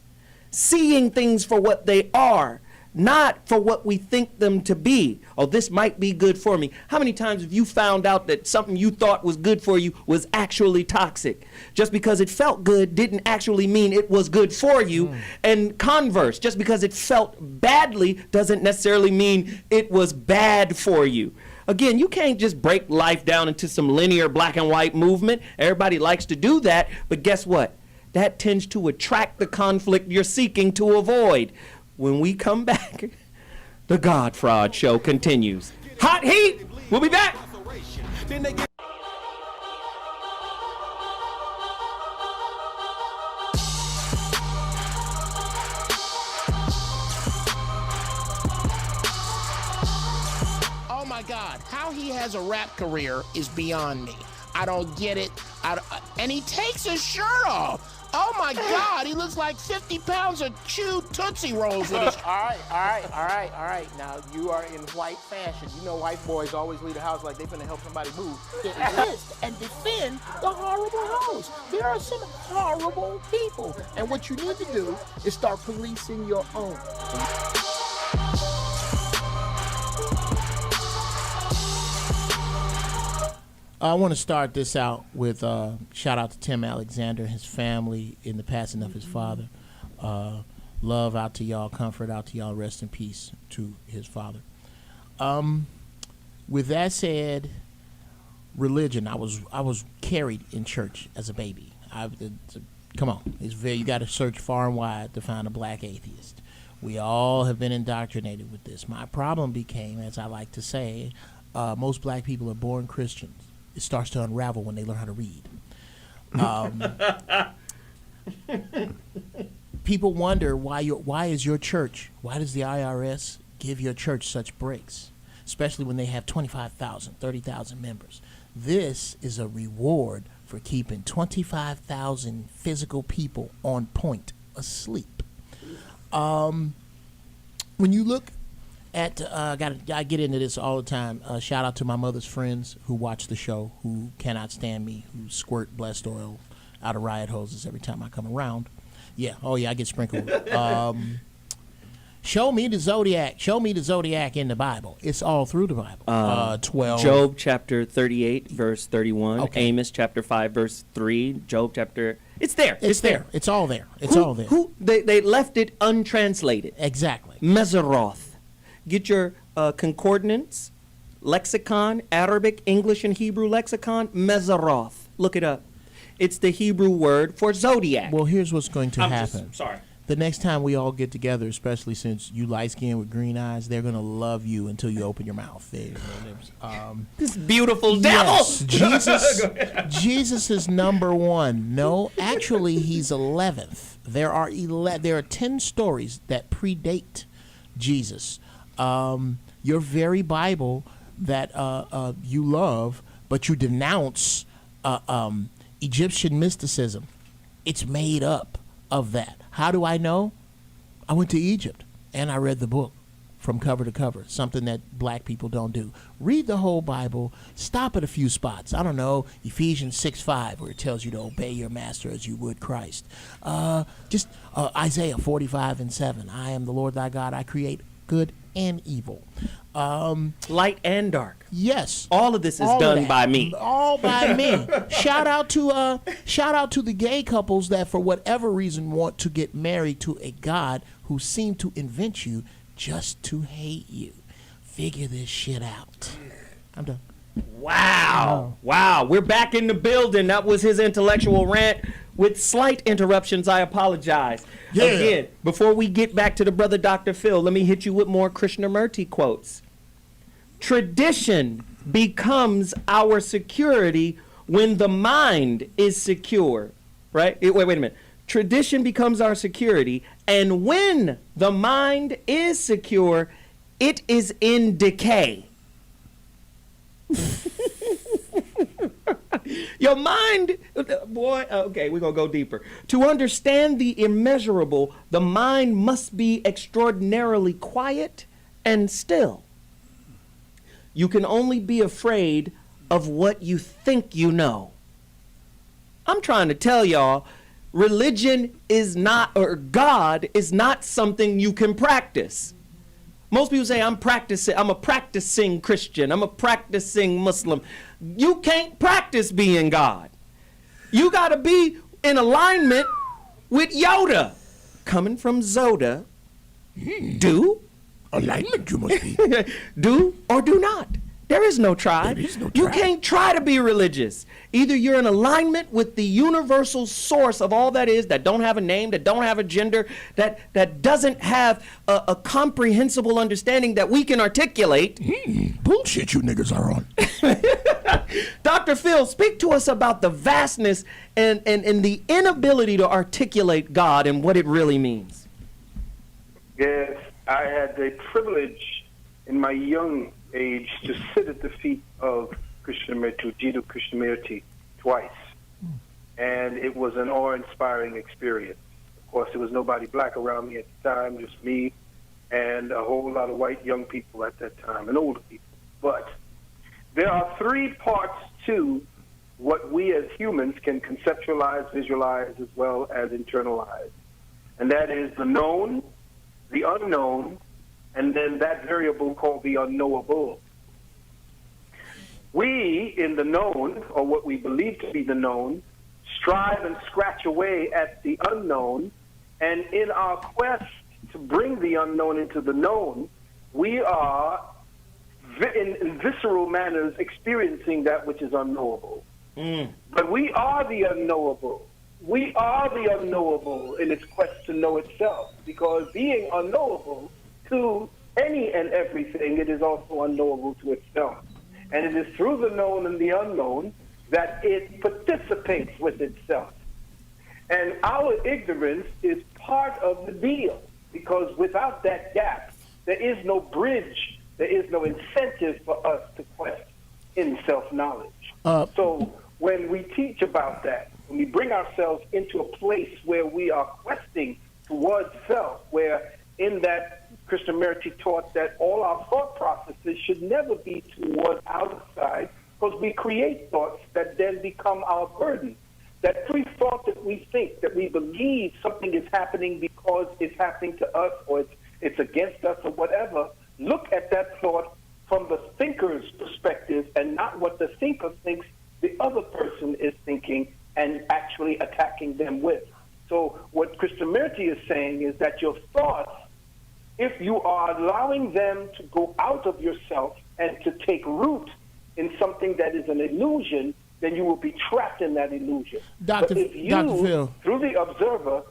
Speaker 4: Seeing things for what they are, not for what we think them to be. Oh, this might be good for me. How many times have you found out that something you thought was good for you was actually toxic? Just because it felt good didn't actually mean it was good for you. And converse, just because it felt badly doesn't necessarily mean it was bad for you. Again, you can't just break life down into some linear black and white movement. Everybody likes to do that, but guess what? That tends to attract the conflict you're seeking to avoid. When we come back, the God Fraud Show continues. Hot heat! We'll be back!
Speaker 9: Oh my God, how he has a rap career is beyond me. I don't get it. And he takes his shirt off. Oh my God, he looks like 50 pounds of chewed Tootsie Rolls with his...
Speaker 10: All right. Now, you are in white fashion. You know white boys always leave the house like they're finna help somebody move.
Speaker 9: Resist and defend the horrible hoes. There are some horrible people.
Speaker 10: And what you need to do is start policing your own.
Speaker 9: I want to start this out with shout out to Tim Alexander, his family in the passing of his father. Love out to y'all, comfort out to y'all, rest in peace to his father. With that said, religion. I was carried in church as a baby. Come on, you got to search far and wide to find a black atheist. We all have been indoctrinated with this. My problem became, as I like to say, most black people are born Christians. It starts to unravel when they learn how to read. People wonder why is your church, why does the IRS give your church such breaks, especially when they have 25,000, 30,000 members. This is a reward for keeping 25,000 physical people on point asleep. When you look at, I get into this all the time. Shout out to my mother's friends who watch the show, who cannot stand me, who squirt blessed oil out of riot hoses every time I come around. Yeah, I get sprinkled. Show me the zodiac. Show me the zodiac in the Bible. It's all through the Bible. 12.
Speaker 4: Job chapter 38, verse 31. Okay. Amos chapter 5, verse 3. Job chapter... It's there.
Speaker 9: It's there. It's all there. It's all there.
Speaker 4: They left it untranslated.
Speaker 9: Exactly.
Speaker 4: Meseroth. Get your concordance, lexicon, Arabic, English, and Hebrew lexicon, Meseroth. Look it up. It's the Hebrew word for zodiac.
Speaker 9: Well, here's what's going to happen.
Speaker 4: Sorry.
Speaker 9: The next time we all get together, especially since you light-skinned with green eyes, they're going to love you until you open your mouth.
Speaker 4: This beautiful devil.
Speaker 9: Yes, Jesus is number one. No, actually, he's 11th. There are 10 stories that predate Jesus. Your very Bible that you love, but you denounce Egyptian mysticism. It's made up of that. How do I know? I went to Egypt and I read the book from cover to cover, something that black people don't do. Read the whole Bible, stop at a few spots. I don't know, Ephesians 6:5, where it tells you to obey your master as you would Christ. Isaiah 45:7, I am the Lord thy God, I create good and evil.
Speaker 4: Light and dark.
Speaker 9: Yes.
Speaker 4: All of this is done by me.
Speaker 9: All by me. Shout out to the gay couples that for whatever reason want to get married to a God who seemed to invent you just to hate you. Figure this shit out. I'm done.
Speaker 4: Wow. We're back in the building. That was his intellectual rant. with slight interruptions. I apologize.
Speaker 16: Yeah.
Speaker 4: Again, before we get back to the brother Dr. Phil, let me hit you with more Krishnamurti quotes. Tradition becomes our security when the mind is secure, right? Wait a minute. Tradition becomes our security, and when the mind is secure, it is in decay. Your mind, boy, okay, we're going to go deeper. To understand the immeasurable, the mind must be extraordinarily quiet and still. You can only be afraid of what you think you know. I'm trying to tell y'all, religion is not, or God is not something you can practice. Most people say, I'm a practicing Christian, I'm a practicing Muslim. You can't practice being God. You got to be in alignment with Yoda. Coming from Zoda, do.
Speaker 16: Alignment you must be.
Speaker 4: Do or do not. There is no try.
Speaker 16: There is no
Speaker 4: You
Speaker 16: try.
Speaker 4: can't try to be religious. Either you're in alignment with the universal source of all that is, that don't have a name, that don't have a gender, that doesn't have a comprehensible understanding that we can articulate.
Speaker 16: Bullshit you niggas are on.
Speaker 4: Dr. Phil, speak to us about the vastness and the inability to articulate God and what it really means.
Speaker 14: Yes, I had the privilege in my young age to sit at the feet of Krishnamurti, Jiddu Krishnamurti, twice. And it was an awe-inspiring experience. Of course, there was nobody black around me at the time, just me and a whole lot of white young people at that time, and older people. But there are three parts to what we as humans can conceptualize, visualize, as well as internalize. And that is the known, the unknown, and then that variable called the unknowable. We, in the known, or what we believe to be the known, strive and scratch away at the unknown, and in our quest to bring the unknown into the known, we are, in visceral manners, experiencing that which is unknowable. But we are the unknowable. We are the unknowable in its quest to know itself, because being unknowable to any and everything, it is also unknowable to itself. And it is through the known and the unknown that it participates with itself. And our ignorance is part of the deal, because without that gap, there is no bridge, there is no incentive for us to quest in self-knowledge. So when we teach about that, when we bring ourselves into a place where we are questing towards self, where in that Krishnamurti taught that all our thought processes should never be towards outside, because we create thoughts that then become our burden. That every thought that we think, that we believe something is happening because it's happening to us, or it's against us, or whatever, look at that thought from the thinker's perspective and not what the thinker thinks the other person is thinking and actually attacking them with. So what Krishnamurti is saying is that your thoughts, if you are allowing them to go out of yourself and to take root in something that is an illusion, then you will be trapped in that illusion. But if you,
Speaker 9: Dr. Phil,
Speaker 14: through the observer,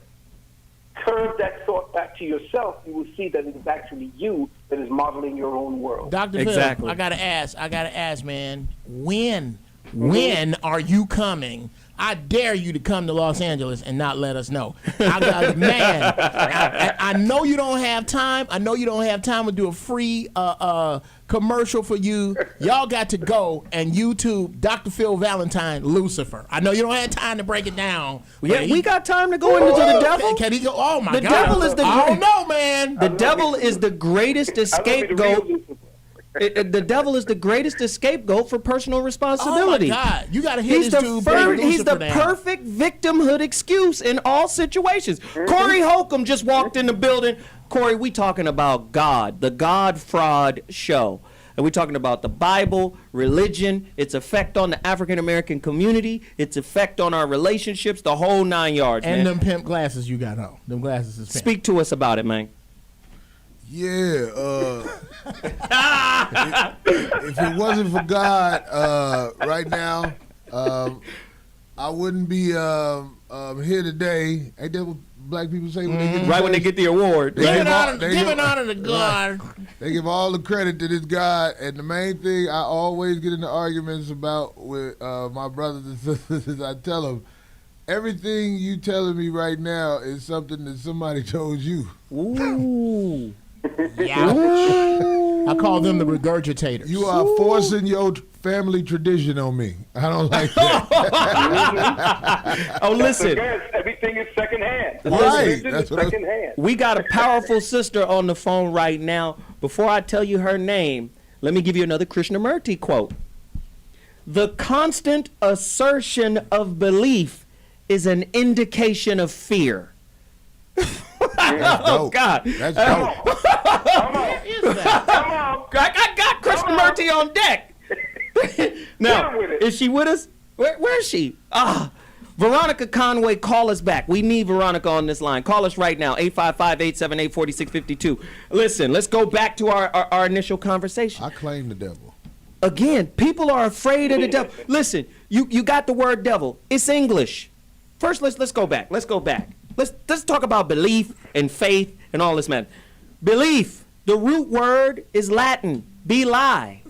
Speaker 14: curve that thought back to yourself, you will see that it is actually you that is modeling your own world.
Speaker 9: Dr. Phil, I gotta ask, man, when are you coming? I dare you to come to Los Angeles and not let us know. I know you don't have time. I know you don't have time to do a free commercial for you. Y'all got to go and YouTube Dr. Phil Valentine, Lucifer. I know you don't have time to break it down.
Speaker 4: Yeah, we got time to go into the devil.
Speaker 9: Can he go? Oh my God!
Speaker 4: The devil is
Speaker 9: I don't know, man.
Speaker 4: The devil is the greatest scapegoat. The devil is the greatest scapegoat for personal responsibility.
Speaker 9: Oh my God! You gotta hit this dude.
Speaker 4: He's the perfect victimhood excuse in all situations. Corey Holcomb just walked in the building. Corey, we talking about God, the God Fraud Show. And we're talking about the Bible, religion, its effect on the African American community, its effect on our relationships, the whole 9 yards,
Speaker 9: and
Speaker 4: man.
Speaker 9: them pimp glasses you got on. Them glasses is pimp.
Speaker 4: Speak to us about it, man.
Speaker 17: Yeah, if it wasn't for God, right now, I wouldn't be here today. Ain't that what black people say when they get
Speaker 4: right when they get the award?
Speaker 9: Giving honor to God.
Speaker 17: Right. They give all the credit to this God, and the main thing I always get into arguments about with my brothers and sisters is I tell them, everything you telling me right now is something that somebody told you.
Speaker 4: Ooh.
Speaker 9: Yeah. I call them the regurgitators.
Speaker 17: You are forcing your family tradition on me. I don't like that.
Speaker 4: Oh, listen.
Speaker 18: Everything is secondhand.
Speaker 17: Right.
Speaker 18: That's secondhand.
Speaker 4: We got a powerful sister on the phone right now. Before I tell you her name, let me give you another Krishnamurti quote. The constant assertion of belief is an indication of fear. Oh, God.
Speaker 17: That's dope.
Speaker 18: Come on.
Speaker 4: I got Krishnamurti on deck. Now, is she with us? Where is she? Veronica Conway, call us back. We need Veronica on this line. Call us right now, 855-878-4652. Listen, let's go back to our initial conversation.
Speaker 17: I claim the devil.
Speaker 4: Again, people are afraid of the devil. Listen, you got the word devil. It's English. First, let's go back. Let's talk about belief and faith and all this, man. Belief, the root word is Latin, be lie.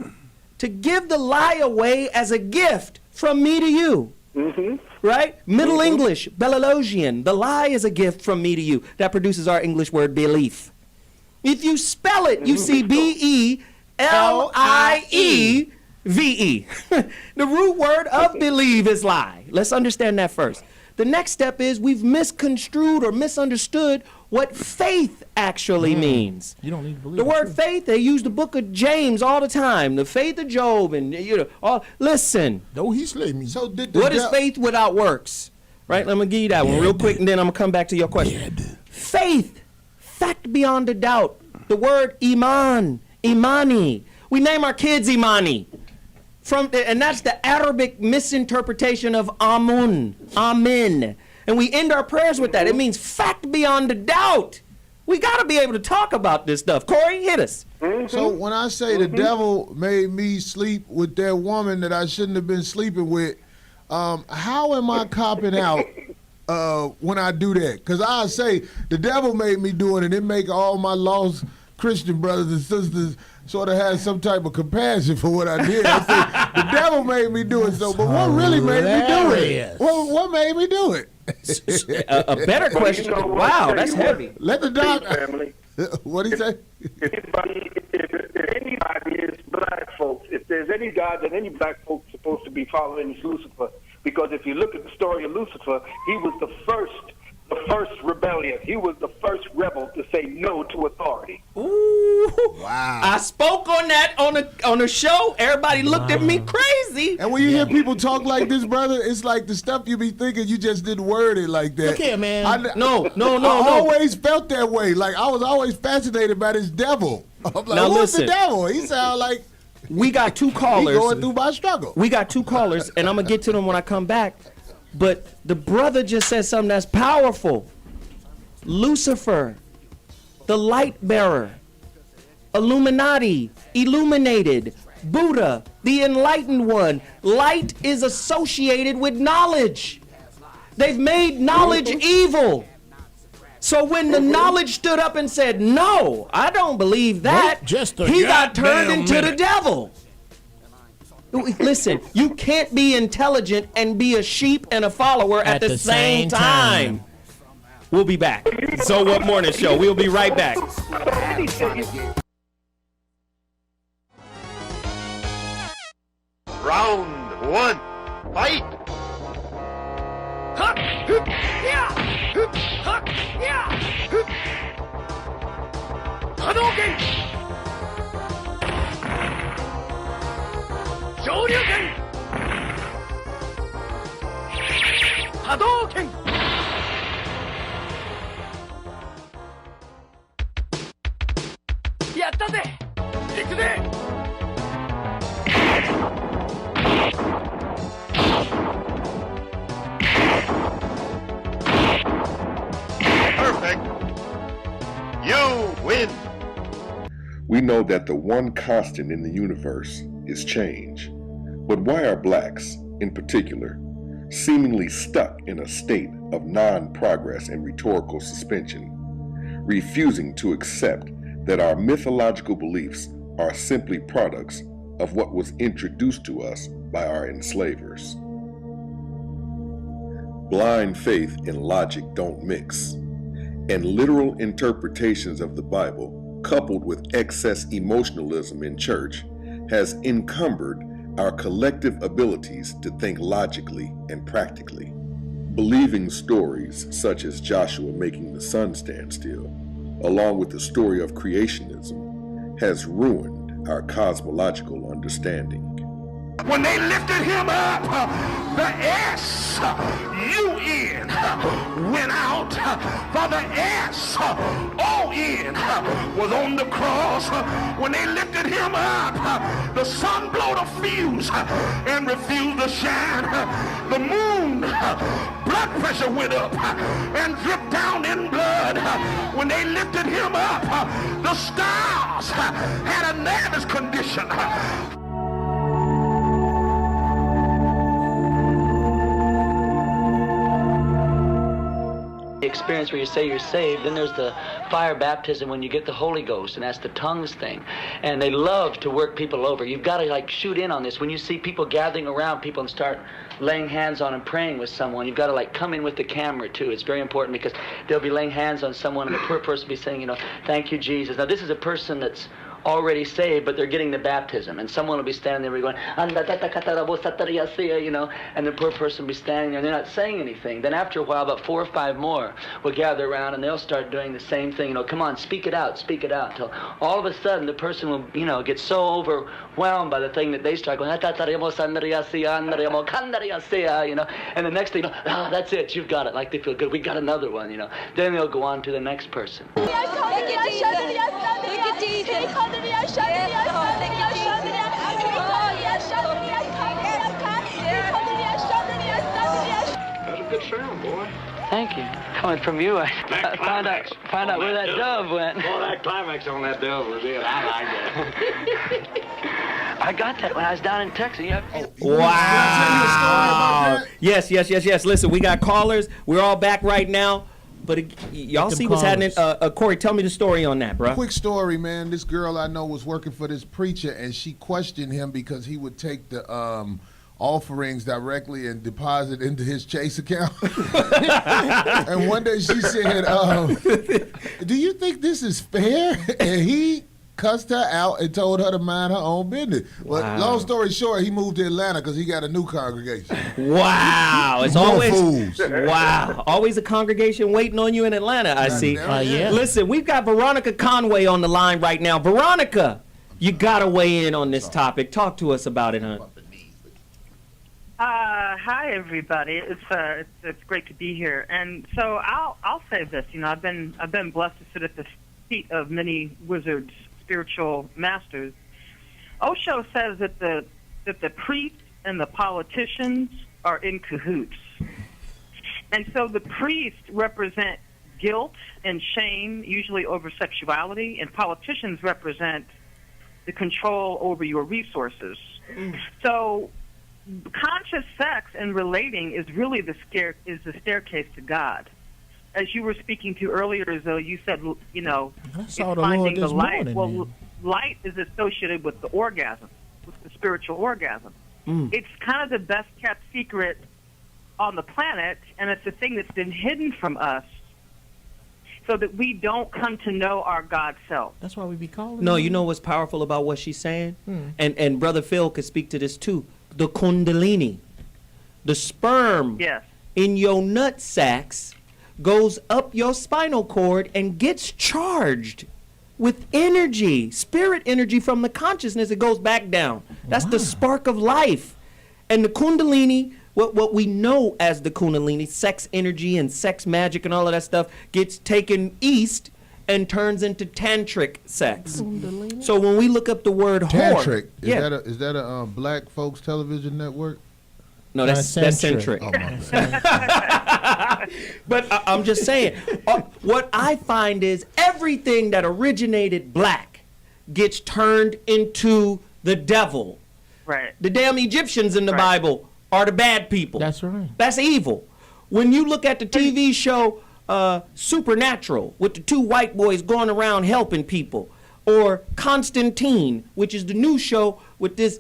Speaker 4: To give the lie away as a gift from me to you. Mm-hmm. Right? Middle English, Belarusian, the lie is a gift from me to you. That produces our English word belief. If you spell it, you see B-E-L-I-E-V-E. The root word of believe is lie. Let's understand that first. The next step is we've misconstrued or misunderstood what faith actually means.
Speaker 9: You don't need to believe
Speaker 4: the word faith, they use the book of James all the time, the faith of Job, and listen.
Speaker 17: Though he slayed me. So
Speaker 4: what is faith without works? Right? Let me give you that one real quick, and then I'm gonna come back to your question. Faith, fact beyond a doubt. The word iman, imani. We name our kids Imani. And that's the Arabic misinterpretation of amun, amen. And we end our prayers with that. It means fact beyond a doubt. We got to be able to talk about this stuff. Corey, hit us.
Speaker 17: So when I say the devil made me sleep with that woman that I shouldn't have been sleeping with, how am I copping out when I do that? Because I say the devil made me do it, and it make all my lost Christian brothers and sisters sort of have some type of compassion for what I did. I say the devil made me do it. So, but what really made me do it? What made me do it?
Speaker 4: A better question. Wow, that's heavy.
Speaker 17: Let the doctor. What did he say?
Speaker 18: If anybody is black folks, if there's any God that any black folks supposed to be following, is Lucifer. Because if you look at the story of Lucifer, he was the first rebellion. He was the first rebel to say no to authority.
Speaker 4: Ooh, wow! I spoke on that on a show. Everybody looked at me crazy.
Speaker 17: And when you hear people talk like this, brother, it's like the stuff you be thinking you just didn't word it like that.
Speaker 9: Look here, man.
Speaker 17: I always felt that way. Like I was always fascinated by this devil. I'm like,
Speaker 4: now
Speaker 17: who's
Speaker 4: listen,
Speaker 17: the devil? He sound like
Speaker 4: we got two callers.
Speaker 17: He going through my struggle.
Speaker 4: We got two callers, and I'm gonna get to them when I come back. But the brother just said something that's powerful. Lucifer, the light bearer, Illuminati, illuminated, Buddha, the enlightened one. Light is associated with knowledge. They've made knowledge evil. So when the knowledge stood up and said, no, I don't believe that, he got turned into the devil. Listen, you can't be intelligent and be a sheep and a follower at the same time. We'll be back. ZoWhat Morning Show. We'll be right back.
Speaker 19: Round one, fight! Hadouken! HuriKane! Hadouken! Yatta de! Iku de! Perfect! You win!
Speaker 20: We know that the one constant in the universe is change. But why are blacks, in particular, seemingly stuck in a state of non-progress and rhetorical suspension, refusing to accept that our mythological beliefs are simply products of what was introduced to us by our enslavers. Blind faith and logic don't mix, and literal interpretations of the Bible, coupled with excess emotionalism in church, has encumbered our collective abilities to think logically and practically. Believing stories such as Joshua making the sun stand still, along with the story of creationism, has ruined our cosmological understanding.
Speaker 16: When they lifted him up, the S-U-N went out, for the S-O-N was on the cross. When they lifted him up, the sun blew the fuse and refused to shine. The moon, blood pressure went up and dripped down in blood. When they lifted him up, the stars had a nervous condition.
Speaker 21: Experience where you say you're saved, then there's the fire baptism when you get the Holy Ghost, and that's the tongues thing. And they love to work people over. You've got to like shoot in on this. When you see people gathering around people and start laying hands on and praying with someone, you've got to like come in with the camera too. It's very important because they'll be laying hands on someone and the poor person will be saying, you know, thank you, Jesus. Now this is a person that's already saved, but they're getting the baptism, and someone will be standing there going, you know, and the poor person will be standing there and they're not saying anything. Then after a while, about 4 or 5 more will gather around and they'll start doing the same thing, you know, come on, speak it out, till all of a sudden the person will, you know, get so overwhelmed by the thing that they start going, you know, and the next thing, you know, oh, that's it, you've got it, like they feel good, we got another one, you know. Then they'll go on to the next person.
Speaker 22: Thank you, Jesus.
Speaker 21: That's a good sound, boy. Thank you. Coming from you, I find out where that dove went.
Speaker 19: Well, that climax on that dove was it. I like that.
Speaker 21: I got that when I was down in Texas.
Speaker 4: Wow. Yes. Listen, we got callers. We're all back right now. But y'all see what's happening. Corey, tell me the story on that, bro.
Speaker 17: Quick story, man. This girl I know was working for this preacher, and she questioned him because he would take the offerings directly and deposit into his Chase account. And one day she said, do you think this is fair? And he cussed her out and told her to mind her own business. But long story short, he moved to Atlanta because he got a new congregation.
Speaker 4: Wow. It's always always a congregation waiting on you in Atlanta, I see.
Speaker 9: Yeah.
Speaker 4: Listen, we've got Veronica Conway on the line right now. Veronica, you got to weigh in on this topic. Talk to us about it, huh?
Speaker 23: Hi everybody. It's great to be here. And so I'll say this, you know, I've been blessed to sit at the feet of many wizards, spiritual masters. Osho says that the priests and the politicians are in cahoots. And so the priests represent guilt and shame, usually over sexuality, and politicians represent the control over your resources. So conscious sex and relating is really the staircase to God. As you were speaking to earlier, though, you said, you know, it's finding the light. Well, light is associated with the orgasm, with the spiritual orgasm. It's kind of the best kept secret on the planet, and it's a thing that's been hidden from us so that we don't come to know our God self.
Speaker 9: That's why we be calling.
Speaker 4: No, you know what's powerful about what she's saying? And Brother Phil could speak to this too. The kundalini, the sperm in your nut sacks goes up your spinal cord and gets charged with energy, spirit energy from the consciousness. It goes back down. That's the spark of life. And the kundalini, what we know as the kundalini, sex energy and sex magic and all of that stuff, gets taken east and turns into tantric sex. So when we look up the word
Speaker 17: Tantric,
Speaker 4: whore,
Speaker 17: is that a black folks television network?
Speaker 4: No, that's centric. But I'm just saying, what I find is everything that originated black gets turned into the devil.
Speaker 23: Right.
Speaker 4: The damn Egyptians in the Bible are the bad people.
Speaker 9: That's right.
Speaker 4: That's evil. When you look at the TV show Supernatural, with the two white boys going around helping people, or Constantine, which is the new show with this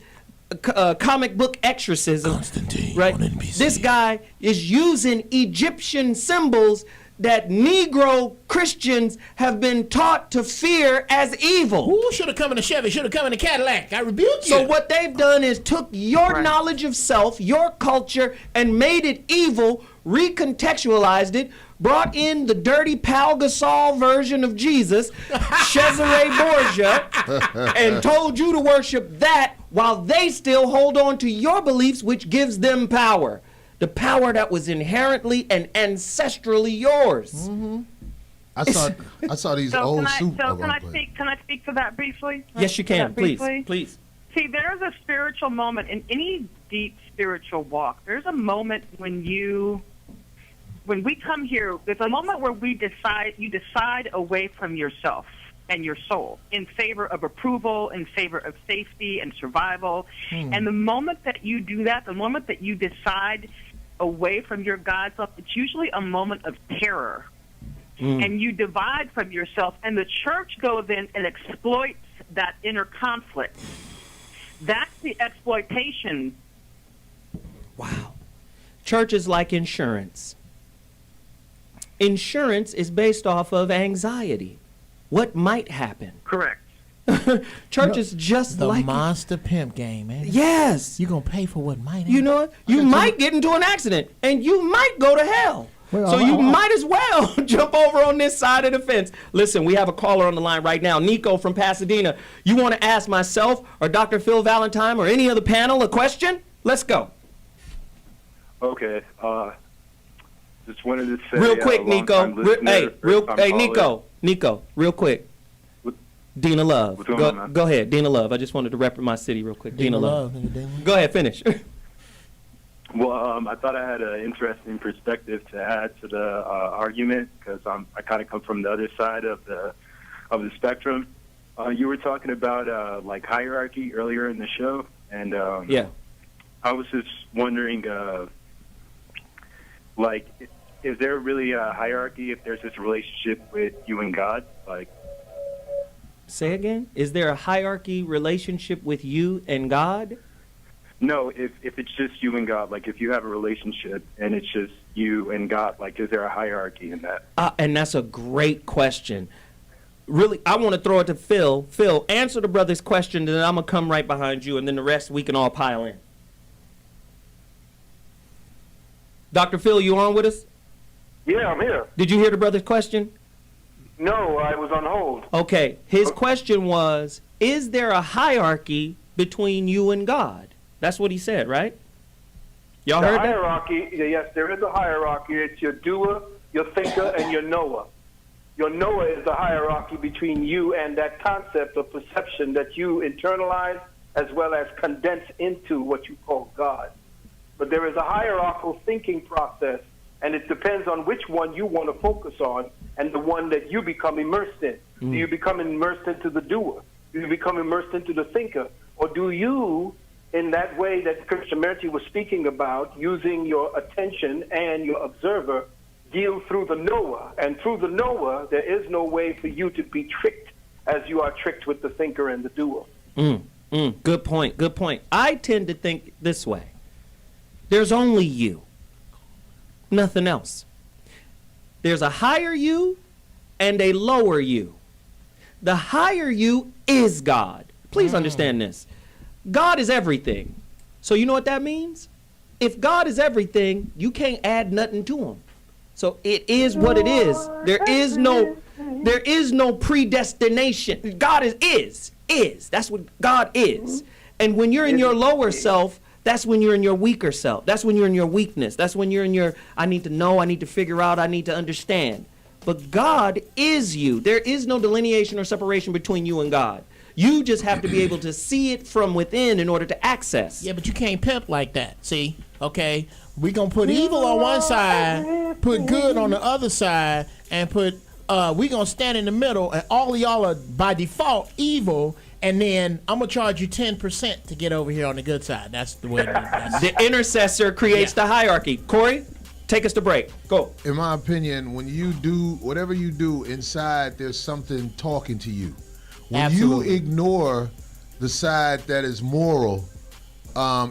Speaker 4: comic book exorcism.
Speaker 9: Constantine,
Speaker 4: right?
Speaker 9: on NBC.
Speaker 4: This guy is using Egyptian symbols that Negro Christians have been taught to fear as evil.
Speaker 9: Ooh, should have come in a Chevy, should have come in a Cadillac. I rebuke you.
Speaker 4: So what they've done is took your knowledge of self, your culture, and made it evil, recontextualized it, brought in the dirty Pal Gasol version of Jesus, Cesare Borgia, and told you to worship that while they still hold on to your beliefs, which gives them power. The power that was inherently and ancestrally yours.
Speaker 9: Mm-hmm.
Speaker 17: I saw these old soup.
Speaker 23: Can I speak to that briefly?
Speaker 4: Yes, you can. Please.
Speaker 23: See, there's a spiritual moment in any deep spiritual walk. There's a moment when we come here, there's a moment where you decide away from yourself and your soul in favor of approval, in favor of safety and survival. And the moment that you do that, the moment that you decide away from your God's love, it's usually a moment of terror. And you divide from yourself, and the church goes in and exploits that inner conflict. That's the exploitation.
Speaker 4: Wow. Church is like insurance. Insurance is based off of anxiety. What might happen?
Speaker 23: Correct.
Speaker 4: Church is just
Speaker 9: the
Speaker 4: like
Speaker 9: monster pimp game, man.
Speaker 4: Yes.
Speaker 9: You're going to pay for what might happen.
Speaker 4: You know what? You might get into an accident, and you might go to hell. So you might as well jump over on this side of the fence. Listen, we have a caller on the line right now, Nico from Pasadena. You want to ask myself or Dr. Phil Valentine or any other panel a question? Let's go.
Speaker 2: Okay. Just wanted to say,
Speaker 4: real quick, Nico. Nico, real quick. Dina Love. Go ahead, Dina Love. I just wanted to rep my city real quick. Dina Love. Go ahead, finish.
Speaker 2: Well, I thought I had an interesting perspective to add to the argument because I kind of come from the other side of the spectrum. You were talking about like hierarchy earlier in the show, and
Speaker 4: yeah,
Speaker 2: I was just wondering, like, is there really a hierarchy if there's this relationship with you and God? Like,
Speaker 4: say again? Is there a hierarchy relationship with you and God?
Speaker 2: No, if it's just you and God, like if you have a relationship and it's just you and God, like is there a hierarchy in that?
Speaker 4: And that's a great question. Really, I want to throw it to Phil. Phil, answer the brother's question, and then I'm going to come right behind you, and then the rest we can all pile in. Dr. Phil, you on with us?
Speaker 18: Yeah, I'm here.
Speaker 4: Did you hear the brother's question?
Speaker 18: No, I was on hold.
Speaker 4: Okay. His question was, is there a hierarchy between you and God? That's what he said, right? Y'all heard that?
Speaker 18: Hierarchy, yes, there is a hierarchy. It's your doer, your thinker, and your knower. Your knower is the hierarchy between you and that concept of perception that you internalize as well as condense into what you call God. But there is a hierarchical thinking process, and it depends on which one you want to focus on and the one that you become immersed in. Do you become immersed into the doer? Do you become immersed into the thinker? Or do you, in that way that Krishnamurti was speaking about, using your attention and your observer, deal through the knower? And through the knower, there is no way for you to be tricked as you are tricked with the thinker and the doer.
Speaker 4: Good point, good point. I tend to think this way. There's only you. Nothing else. There's a higher you and a lower you. The higher you is God. Please understand this. God is everything. So you know what that means? If God is everything, you can't add nothing to him. So it is what it is. There is no predestination. God is. That's what God is. And when you're in your lower self, that's when you're in your weaker self. That's when you're in your weakness. That's when you're in your, I need to know, I need to figure out, I need to understand. But God is you. There is no delineation or separation between you and God. You just have to be able to see it from within in order to access.
Speaker 9: Yeah, but you can't pimp like that, see? Okay? We're going to put evil on one side, put good on the other side, and put we gonna stand in the middle, and all of y'all are by default evil, and then I'm gonna charge you 10% to get over here on the good side. That's the way.
Speaker 4: The intercessor creates the hierarchy. Corey, take us to break. Go.
Speaker 17: In my opinion, when you do whatever you do inside, there's something talking to you. When
Speaker 9: Absolutely.
Speaker 17: you ignore the side that is moral,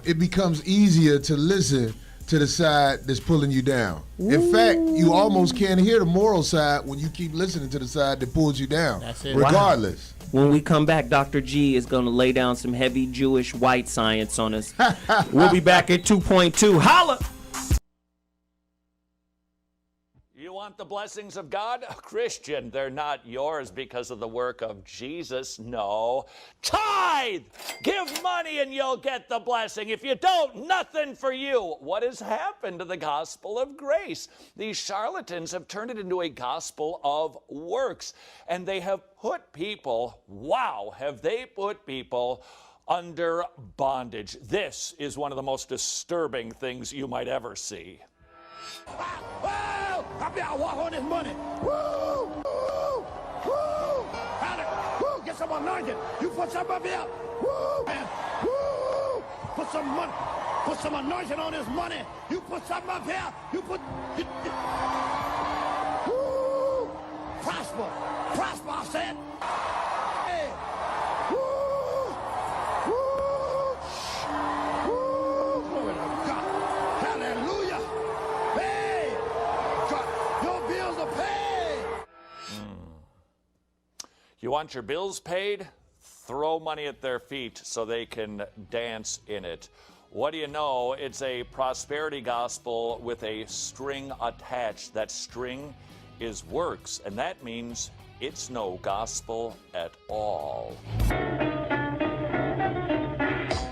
Speaker 17: it becomes easier to listen to the side that's pulling you down. In fact, you almost can't hear the moral side when you keep listening to the side that pulls you down.
Speaker 9: That's it.
Speaker 17: Regardless.
Speaker 4: When we come back, Dr. G is going to lay down some heavy Jewish white science on us. We'll be back at 2.2. Holla!
Speaker 3: You want the blessings of God? Christian, they're not yours because of the work of Jesus. No. Tithe! Give money and you'll get the blessing. If you don't, nothing for you. What has happened to the gospel of grace? These charlatans have turned it into a gospel of works. And they have put people, wow, have they put people under bondage. This is one of the most disturbing things you might ever see.
Speaker 16: Well, I be out walk on this money. Woo! Woo! Woo! Woo! Get some anointing. You put some up here. Woo! Man. Woo! Put some money. Put some anointing on this money. You put something up here. You put. Woo! Prosper. Prosper, I said. Hey. Woo! Woo! Woo! Glory to God. Hallelujah. Hey! God, your bills are paid.
Speaker 3: You want your bills paid? Throw money at their feet so they can dance in it. What do you know? It's a prosperity gospel with a string attached. That string is works, and that means it's no gospel at all.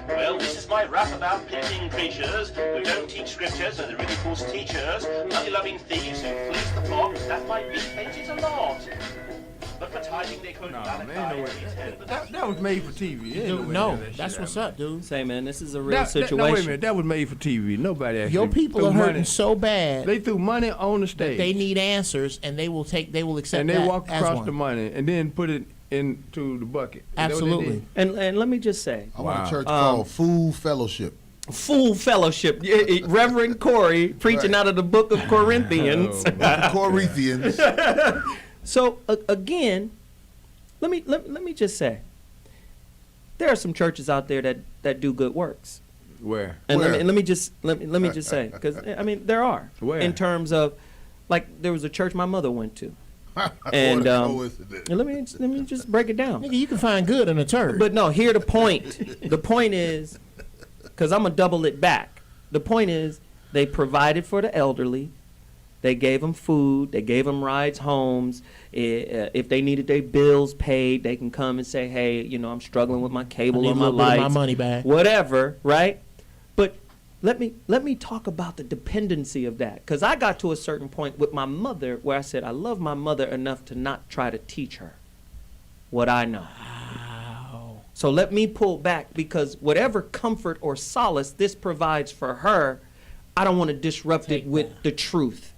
Speaker 5: Well, this is my rap about piddling preachers who don't teach scriptures and are really false teachers, money-loving thieves who fleece the flock. That might be painted a lot. But for tithing, they quote Valentine.
Speaker 15: That was made for TV.
Speaker 9: Dude, no, that's what's up, dude.
Speaker 4: Say, man, this is a real situation.
Speaker 15: No, wait a minute. That was made for TV. Nobody actually.
Speaker 9: Your people are hurting so bad.
Speaker 15: They threw money on the stage.
Speaker 9: They need answers, and they will accept.
Speaker 15: And they
Speaker 9: that
Speaker 15: walk
Speaker 9: as
Speaker 15: across
Speaker 9: one.
Speaker 15: the money and then put it into the bucket.
Speaker 9: Absolutely.
Speaker 4: And let me just say,
Speaker 17: I want a church called Fool Fellowship.
Speaker 4: Full fellowship. Reverend Corey preaching out of the book of Corinthians.
Speaker 17: Corinthians.
Speaker 4: So again, let me just say, there are some churches out there that do good works.
Speaker 15: Where?
Speaker 4: And let me just say, because I mean there are.
Speaker 15: Where?
Speaker 4: In terms of, like, there was a church my mother went to. And let me just break it down.
Speaker 9: Nigga, you can find good in a church.
Speaker 4: But no, here the point. The point is, because I'm gonna double it back. The point is, they provided for the elderly. They gave them food. They gave them rides homes. If they needed their bills paid, they can come and say, "Hey, you know, I'm struggling with my cable or my lights,
Speaker 9: my money back,
Speaker 4: whatever." Right? But let me talk about the dependency of that, because I got to a certain point with my mother where I said I love my mother enough to not try to teach her what I know. Wow. So let me pull back, because whatever comfort or solace this provides for her, I don't want to disrupt it with the truth.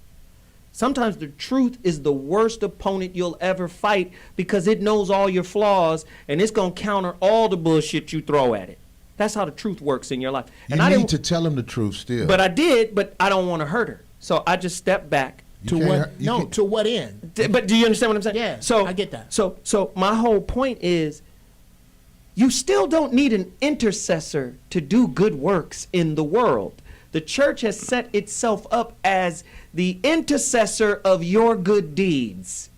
Speaker 4: Sometimes the truth is the worst opponent you'll ever fight, because it knows all your flaws and it's going to counter all the bullshit you throw at it. That's how the truth works in your life.
Speaker 17: You need to tell them the truth still.
Speaker 4: But I did, but I don't want to hurt her. So I just stepped back.
Speaker 9: To what end?
Speaker 4: But do you understand what I'm saying?
Speaker 9: Yeah,
Speaker 4: so
Speaker 9: I get that.
Speaker 4: So my whole point is, you still don't need an intercessor to do good works in the world. The church has set itself up as the intercessor of your good deeds.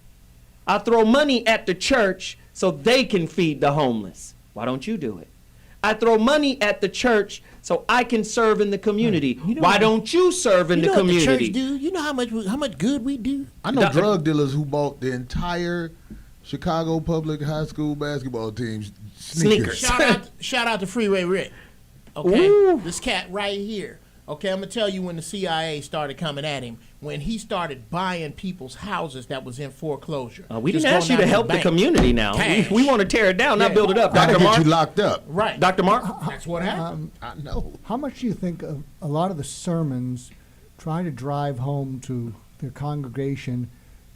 Speaker 4: I throw money at the church so they can feed the homeless. Why don't you do it? I throw money at the church so I can serve in the community. Why don't you serve in the community?
Speaker 9: You know what the church do? You know how much good we do?
Speaker 17: I know drug dealers who bought the entire Chicago public high school basketball team's sneakers.
Speaker 9: Shout out to Freeway Rick. Okay, ooh. This cat right here. Okay, I'm gonna tell you when the CIA started coming at him. When he started buying people's houses that was in foreclosure.
Speaker 4: We didn't ask you to help the community now. We want to tear it down, not build it up.
Speaker 17: Dr. Mark, get you locked up.
Speaker 9: Right.
Speaker 4: Dr. Mark?
Speaker 9: That's what happened.
Speaker 17: I know.
Speaker 8: How much do you think of a lot of the sermons try to drive home to their congregation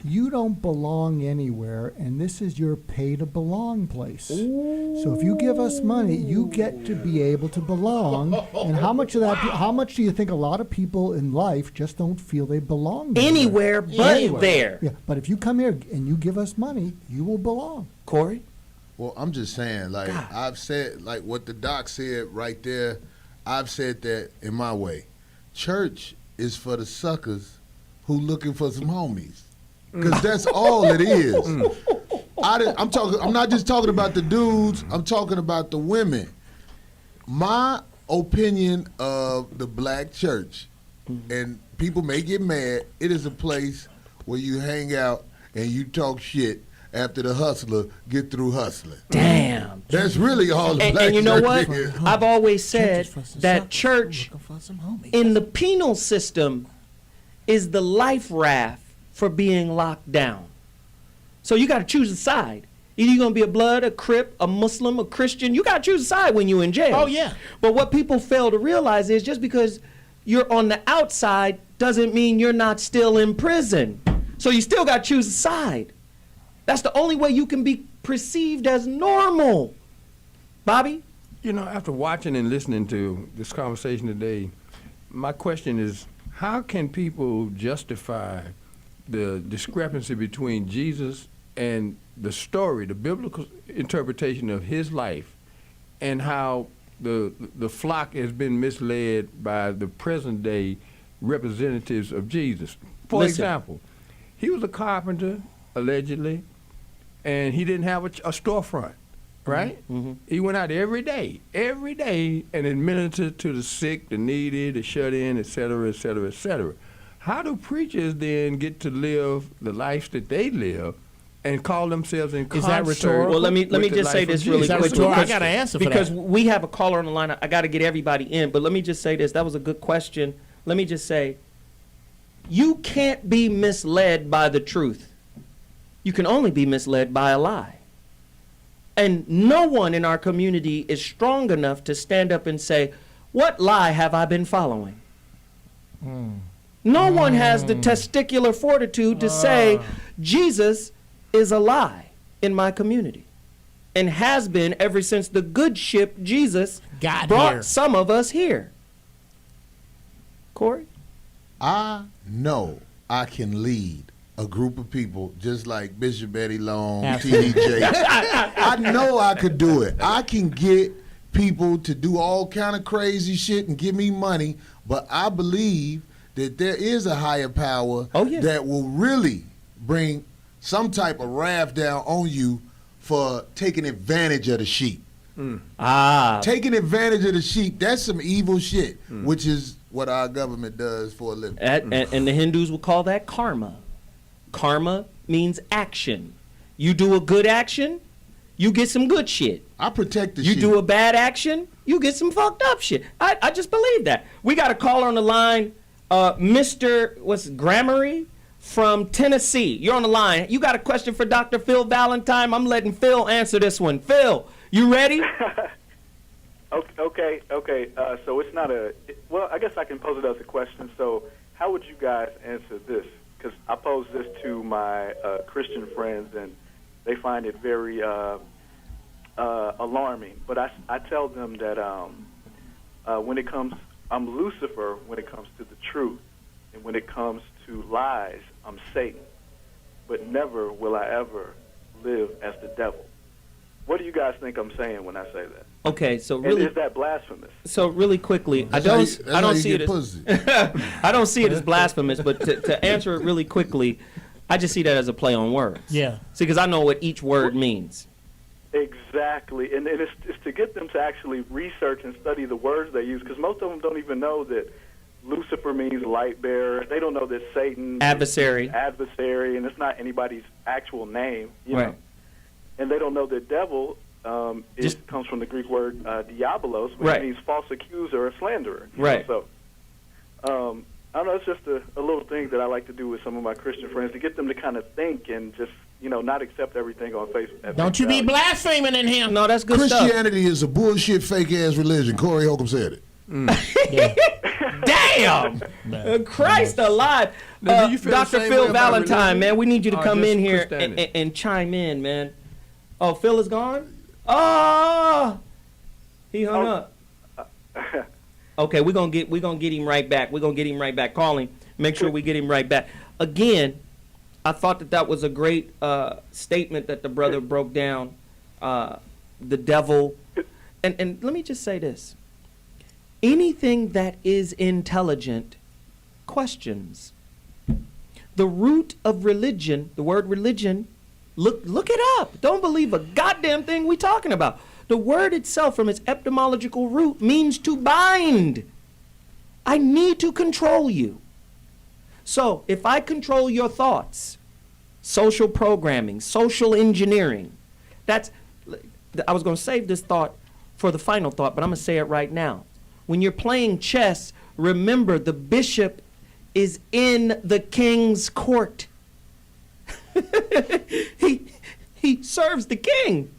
Speaker 8: you don't belong anywhere, and this is your pay to belong place. So if you give us money, you get to be able to belong. And how much do you think a lot of people in life just don't feel they belong
Speaker 4: Anywhere but there.
Speaker 8: Yeah, but if you come here and you give us money, you will belong.
Speaker 4: Corey?
Speaker 17: Well, I'm just saying, like, I've said, like what the doc said right there, I've said that in my way. Church is for the suckers who looking for some homies. Because that's all it is. I'm not just talking about the dudes, I'm talking about the women. My opinion of the black church, and people may get mad, it is a place where you hang out and you talk shit after the hustler get through hustling.
Speaker 4: Damn.
Speaker 17: That's really all the black
Speaker 4: and you know
Speaker 17: church
Speaker 4: what?
Speaker 17: is.
Speaker 4: I've always said that church in the penal system is the life raft for being locked down. So you got to choose a side. Either you're going to be a blood, a Crip, a Muslim, a Christian. You got to choose a side when you're in jail.
Speaker 9: Oh, yeah.
Speaker 4: But what people fail to realize is just because you're on the outside doesn't mean you're not still in prison. So you still got to choose a side. That's the only way you can be perceived as normal. Bobby?
Speaker 15: You know, after watching and listening to this conversation today, my question is, how can people justify the discrepancy between Jesus and the story, the biblical interpretation of his life, and how the flock has been misled by the present day representatives of Jesus? For example, he was a carpenter, allegedly, and he didn't have a storefront, right?
Speaker 4: Mm-hmm.
Speaker 15: He went out every day, and administered to the sick, the needy, the shut-in, et cetera, et cetera, et cetera. How do preachers then get to live the life that they live and call themselves in concert?
Speaker 9: Is that rhetorical?
Speaker 4: Well, let me just say this really quick.
Speaker 9: I got to answer for that.
Speaker 4: Because we have a caller on the line. I got to get everybody in, but let me just say this. That was a good question. Let me just say, you can't be misled by the truth. You can only be misled by a lie. And no one in our community is strong enough to stand up and say, what lie have I been following? No one has the testicular fortitude to say, Jesus is a lie in my community. And has been ever since the good ship Jesus brought some of us here. Corey?
Speaker 17: I know I can lead a group of people just like Bishop Eddie Long, T.D. Jakes. I know I could do it. I can get people to do all kind of crazy shit and give me money, but I believe that there is a higher power that will really bring some type of wrath down on you for taking advantage of the sheep. Taking advantage of the sheep, that's some evil shit, which is what our government does for a living.
Speaker 4: And the Hindus will call that karma. Karma means action. You do a good action, you get some good shit.
Speaker 17: I protect the
Speaker 4: sheep.
Speaker 17: sheep.
Speaker 4: You do a bad action, you get some fucked up shit. I just believe that. We got a caller on the line, Mr. Grammary from Tennessee. You're on the line. You got a question for Dr. Phil Valentine? I'm letting Phil answer this one. Phil, you ready?
Speaker 1: Okay. So it's not well, I guess I can pose it as a question. So how would you guys answer this? Because I pose this to my Christian friends, and they find it very alarming. But I tell them that when it comes, I'm Lucifer when it comes to the truth, and when it comes to lies, I'm Satan. But never will I ever live as the devil. What do you guys think I'm saying when I say that?
Speaker 4: Okay, so really,
Speaker 1: and is that blasphemous?
Speaker 4: So really quickly, I don't see it as I don't see it as blasphemous, but to answer it really quickly, I just see that as a play on words.
Speaker 9: Yeah.
Speaker 4: See, because I know what each word means.
Speaker 1: Exactly, and it's to get them to actually research and study the words they use, because most of them don't even know that Lucifer means light bearer. They don't know that Satan
Speaker 4: adversary,
Speaker 1: and it's not anybody's actual name, you know. And they don't know that devil comes from the Greek word diabolos, which means false accuser or slanderer.
Speaker 4: Right.
Speaker 1: So, I don't know, it's just a little thing that I like to do with some of my Christian friends to get them to kind of think and just, not accept everything on Facebook.
Speaker 9: Don't you be blaspheming in him.
Speaker 4: No, that's good
Speaker 17: Christianity is a bullshit, fake-ass religion. Corey Holcomb said it.
Speaker 4: damn! Christ alive.
Speaker 15: Now, do you feel the
Speaker 4: Dr.
Speaker 15: same
Speaker 4: Phil
Speaker 15: way about
Speaker 4: Valentine,
Speaker 15: religion?
Speaker 4: man, we need you to
Speaker 15: Or
Speaker 4: come
Speaker 15: just
Speaker 4: in here
Speaker 15: Christianity?
Speaker 4: and chime in, man. Oh, Phil is gone? Oh! He hung up. Okay, we're gonna get him right back. We're gonna get him right back. Call him. Make sure we get him right back. Again, I thought that was a great statement that the brother broke down. The devil, and let me just say this: anything that is intelligent questions. The root of religion, the word religion, look it up. Don't believe a goddamn thing we talking about. The word itself, from its etymological root, means to bind. I need to control you. So if I control your thoughts, social programming, social engineering, I was going to save this thought for the final thought, but I'm going to say it right now. When you're playing chess, remember the bishop is in the king's court. He serves the king.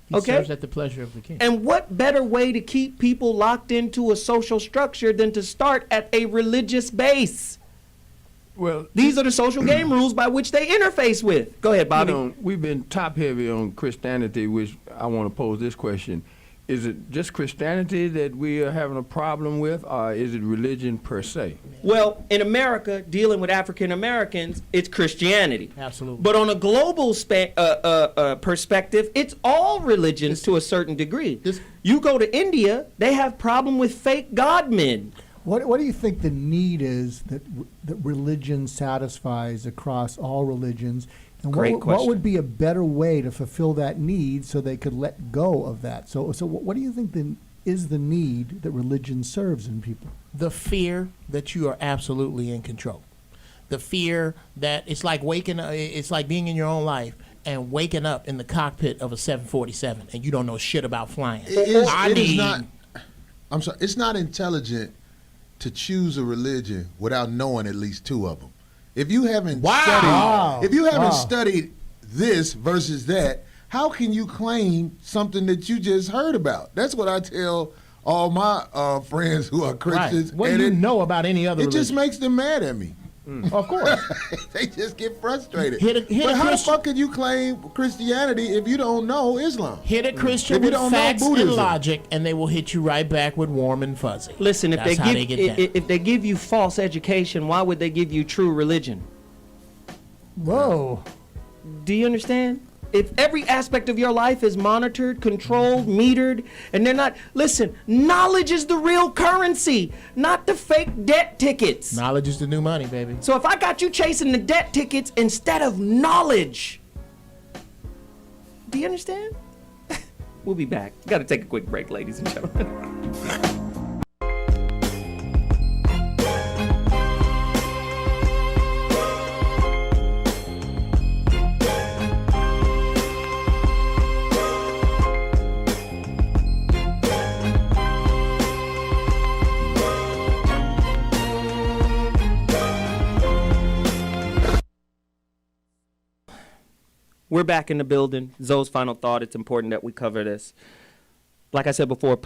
Speaker 9: He serves at the pleasure of the king.
Speaker 4: And what better way to keep people locked into a social structure than to start at a religious base?
Speaker 15: Well,
Speaker 4: these are the social game rules by which they interface with. Go ahead, Bobby.
Speaker 15: You know, we've been top heavy on Christianity, which I want to pose this question. Is it just Christianity that we are having a problem with, or is it religion per se?
Speaker 4: Well, in America, dealing with African Americans, it's Christianity.
Speaker 9: Absolutely.
Speaker 4: But on a global perspective, it's all religions to a certain degree. You go to India, they have problem with fake godmen.
Speaker 8: What do you think the need is that religion satisfies across all religions? And what would be a better way to fulfill that need so they could let go of that? So what do you think is the need that religion serves in people?
Speaker 9: The fear that you are absolutely in control. The fear that it's like it's like being in your own life and waking up in the cockpit of a 747 and you don't know shit about flying.
Speaker 17: I'm sorry, it's not intelligent to choose a religion without knowing at least two of them. If you haven't studied this versus that, how can you claim something that you just heard about? That's what I tell all my friends who are Christians.
Speaker 9: Right. What do you know about any other religion?
Speaker 17: It just makes them mad at me.
Speaker 9: Of course.
Speaker 17: They just get frustrated.
Speaker 9: But
Speaker 17: how the fuck can you claim Christianity if you don't know Islam?
Speaker 9: Hit a Christian with facts and logic, and they will hit you right back with warm and fuzzy.
Speaker 4: Listen, if they give you false education, why would they give you true religion?
Speaker 8: Whoa.
Speaker 4: Do you understand? If every aspect of your life is monitored, controlled, metered, and they're not, listen, knowledge is the real currency, not the fake debt tickets.
Speaker 9: Knowledge is the new money, baby.
Speaker 4: So if I got you chasing the debt tickets instead of knowledge, do you understand? We'll be back. Got to take a quick break, ladies and gentlemen. We're back in the building. Zoe's final thought. It's important that we cover this. Like I said before,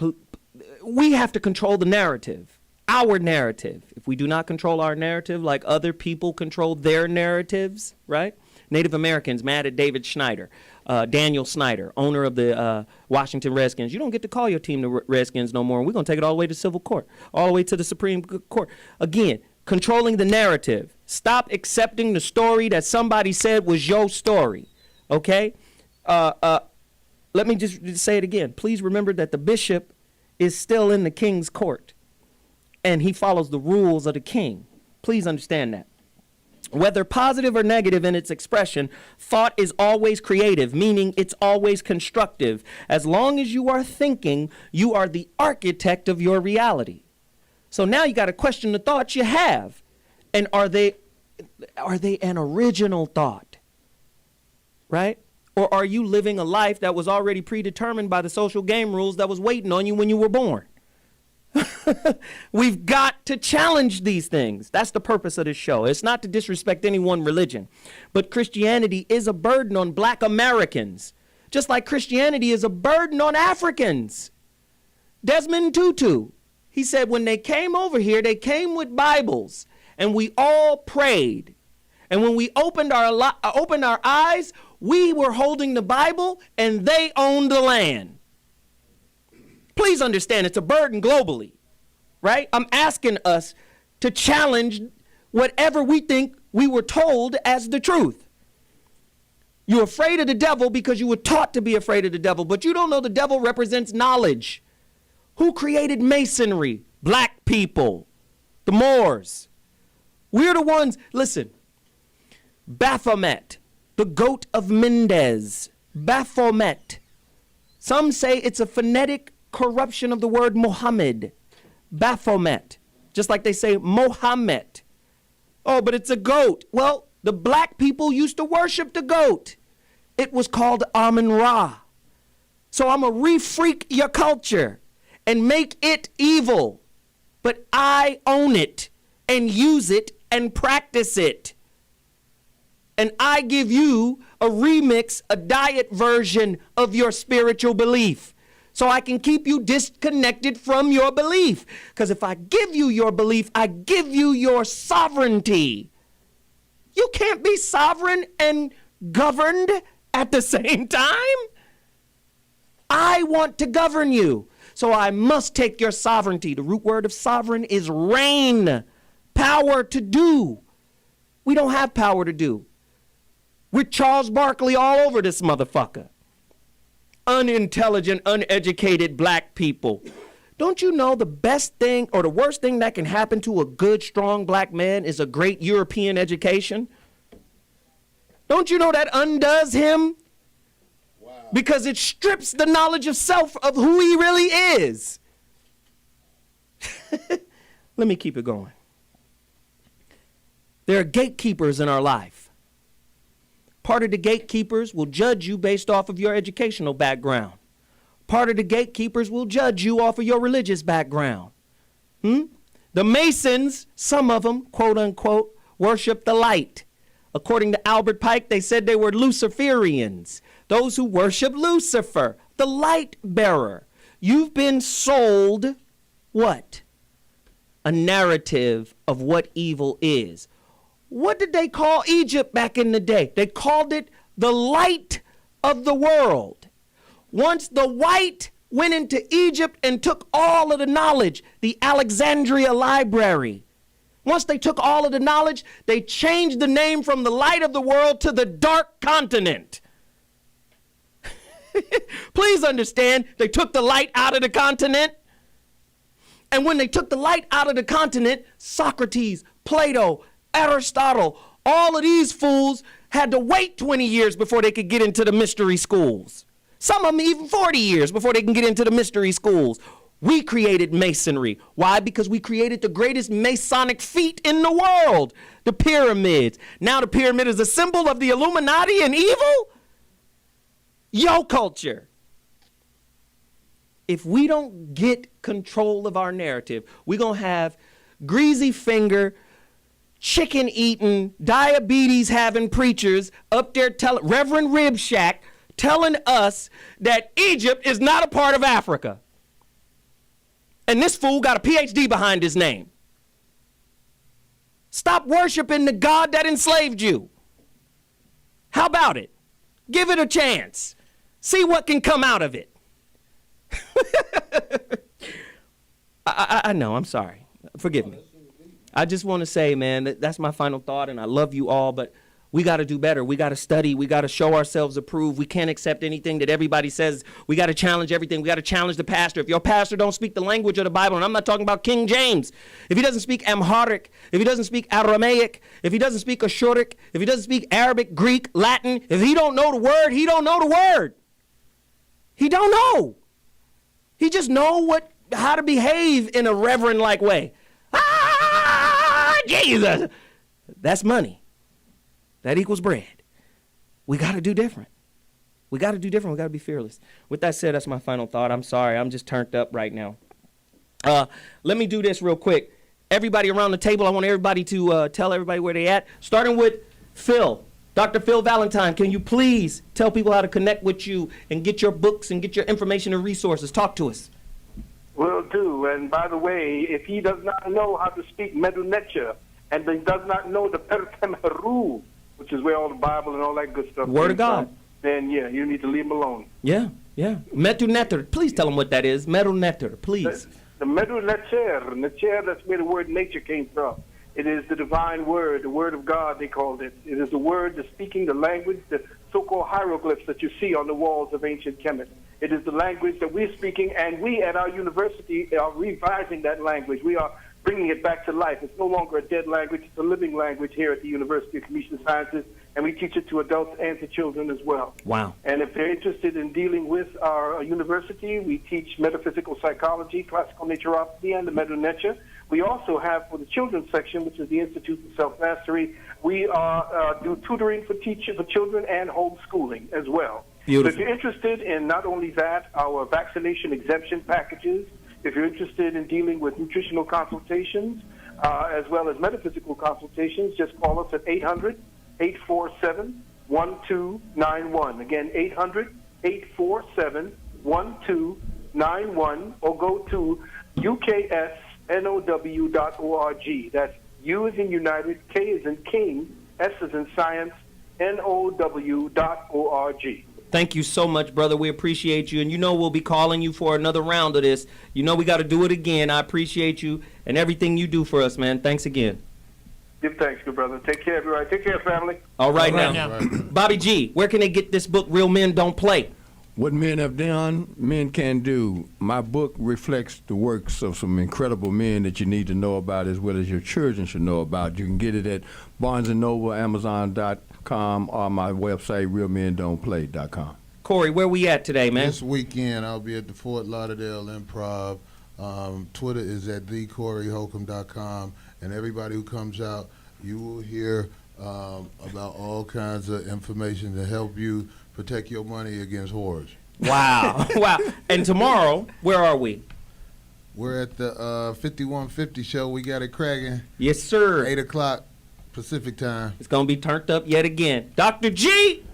Speaker 4: we have to control the narrative, our narrative. If we do not control our narrative like other people control their narratives, right? Native Americans mad at David Snyder, Daniel Snyder, owner of the Washington Redskins. You don't get to call your team the Redskins no more. And we're going to take it all the way to civil court, all the way to the Supreme Court. Again, controlling the narrative. Stop accepting the story that somebody said was your story. Okay? Let me just say it again. Please remember that the bishop is still in the king's court, and he follows the rules of the king. Please understand that. Whether positive or negative in its expression, thought is always creative, meaning it's always constructive. As long as you are thinking, you are the architect of your reality. So now you got to question the thoughts you have. And are they an original thought? Right? Or are you living a life that was already predetermined by the social game rules that was waiting on you when you were born? We've got to challenge these things. That's the purpose of this show. It's not to disrespect any one religion, but Christianity is a burden on Black Americans, just like Christianity is a burden on Africans. Desmond Tutu, He said when they came over here, they came with Bibles, and we all prayed. And when we opened our eyes, we were holding the Bible, and they owned the land. Please understand, it's a burden globally, right? I'm asking us to challenge whatever we think we were told as the truth. You're afraid of the devil because you were taught to be afraid of the devil, but you don't know the devil represents knowledge. Who created masonry? Black people, the Moors. We're the ones, listen, Baphomet, the goat of Mendez, Baphomet. Some say it's a phonetic corruption of the word Muhammad, Baphomet, just like they say Mohammed. Oh, but it's a goat. Well, the black people used to worship the goat. It was called Amun-Ra. So I'm going to re-freak your culture and make it evil. But I own it and use it and practice it. And I give you a remix, a diet version of your spiritual belief. So I can keep you disconnected from your belief. Because if I give you your belief, I give you your sovereignty. You can't be sovereign and governed at the same time. I want to govern you. So I must take your sovereignty. The root word of sovereign is reign. Power to do. We don't have power to do. We're Charles Barkley all over this motherfucker. Unintelligent, uneducated black people. Don't you know the best thing or the worst thing that can happen to a good, strong black man is a great European education? Don't you know that undoes him? Wow. Because it strips the knowledge of self of who he really is. Let me keep it going. There are gatekeepers in our life. Part of the gatekeepers will judge you based off of your educational background. Part of the gatekeepers will judge you off of your religious background. The Masons, some of them, quote unquote, worship the light. According to Albert Pike, they said they were Luciferians, those who worship Lucifer, the light bearer. You've been sold what? A narrative of what evil is. What did they call Egypt back in the day? They called it the light of the world. Once the white went into Egypt and took all of the knowledge, the Alexandria Library. Once they took all of the knowledge, they changed the name from the light of the world to the dark continent. Please understand, they took the light out of the continent. And when they took the light out of the continent, Socrates, Plato, Aristotle, all of these fools had to wait 20 years before they could get into the mystery schools. Some of them even 40 years before they can get into the mystery schools. We created masonry. Why? Because we created the greatest Masonic feat in the world, the pyramids. Now the pyramid is a symbol of the Illuminati and evil? Yo culture. If we don't get control of our narrative, we're going to have greasy finger, chicken eating, diabetes having preachers up there telling Reverend Rib Shack telling us that Egypt is not a part of Africa. And this fool got a PhD behind his name. Stop worshiping the God that enslaved you. How about it? Give it a chance. See what can come out of it. I know, I'm sorry. Forgive me. I just want to say, man, that's my final thought, and I love you all, but we got to do better. We got to study. We got to show ourselves approved. We can't accept anything that everybody says. We got to challenge everything. We got to challenge the pastor. If your pastor don't speak the language of the Bible, and I'm not talking about King James, if he doesn't speak Amharic, if he doesn't speak Aramaic, if he doesn't speak Ashuric, if he doesn't speak Arabic, Greek, Latin, if he don't know the word, he don't know the word. He don't know. He just know how to behave in a reverend-like way. Jesus. That's money. That equals bread. We got to do different. We got to do different. We got to be fearless. With that said, that's my final thought. I'm sorry. I'm just turned up right now. Let me do this real quick. Everybody around the table, I want everybody to tell everybody where they at. Starting with Phil. Dr. Phil Valentine, can you please tell people how to connect with you and get your books and get your information and resources? Talk to us.
Speaker 18: Will do. And by the way, if he does not know how to speak Medunetia, and he does not know the Pertem Heru, which is where all the Bible and all that good stuff
Speaker 4: Word of
Speaker 18: came
Speaker 4: God.
Speaker 18: from, then yeah, you need to leave him alone.
Speaker 4: Yeah. Medunetter. Please tell him what that is. Medunetter, please.
Speaker 18: The Medunetter, that's where the word nature came from. It is the divine word, the word of God, they called it. It is the word, the speaking, the language, the so-called hieroglyphs that you see on the walls of ancient Kemet. It is the language that we're speaking, and we at our university are revising that language. We are bringing it back to life. It's no longer a dead language. It's a living language here at the University of Computer Sciences, and we teach it to adults and to children as well.
Speaker 4: Wow.
Speaker 18: And if they're interested in dealing with our university, we teach metaphysical psychology, classical naturopathy, and the Medunetia. We also have, for the children's section, which is the Institute for Self-Mastery, we do tutoring for children and homeschooling as well.
Speaker 4: Beautiful.
Speaker 18: So if you're interested in not only that, our vaccination exemption packages, if you're interested in dealing with nutritional consultations, as well as metaphysical consultations, just call us at 800-847-1291. Again, 800-847-1291, or go to uksnow.org. That's U as in United, K as in King, S as in Science, NOW.org.
Speaker 4: Thank you so much, brother. We appreciate you. And you know we'll be calling you for another round of this. You know we got to do it again. I appreciate you and everything you do for us, man. Thanks again.
Speaker 18: Give thanks, good brother. Take care, everybody. Take care, family.
Speaker 4: All right, now. Bobby G, where can they get this book, Real Men Don't Play?
Speaker 15: What men have done, men can do. My book reflects the works of some incredible men that you need to know about, as well as your children should know about. You can get it at Barnes & Noble, Amazon.com, or my website, realmendon'tplay.com.
Speaker 4: Corey, where we at today, man?
Speaker 17: This weekend, I'll be at the Fort Lauderdale Improv. Twitter is at thecoreyholcomb.com. And everybody who comes out, you will hear about all kinds of information to help you protect your money against whores.
Speaker 4: Wow. Wow. And tomorrow, where are we?
Speaker 17: We're at the 5150 show. We got it cracking.
Speaker 4: Yes, sir.
Speaker 17: 8 o'clock Pacific time.
Speaker 4: It's going to be turned up yet again. Dr. G!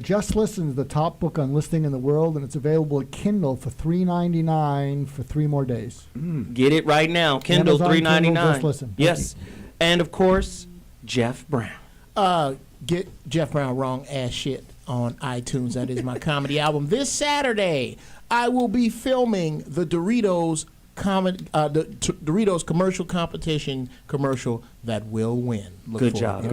Speaker 8: Just Listen is the top book on listening in the world, and it's available at Kindle for $3.99 for 3 more days.
Speaker 4: Get it right now. Kindle,
Speaker 8: Amazon,
Speaker 4: $3.99.
Speaker 8: Kindle, Just Listen.
Speaker 4: Yes. And, of course, Jeff Brown.
Speaker 9: Get Jeff Brown Wrong Ass Shit on iTunes. That is my comedy album. This Saturday, I will be filming the Doritos Doritos commercial competition commercial that will win.
Speaker 4: Good job.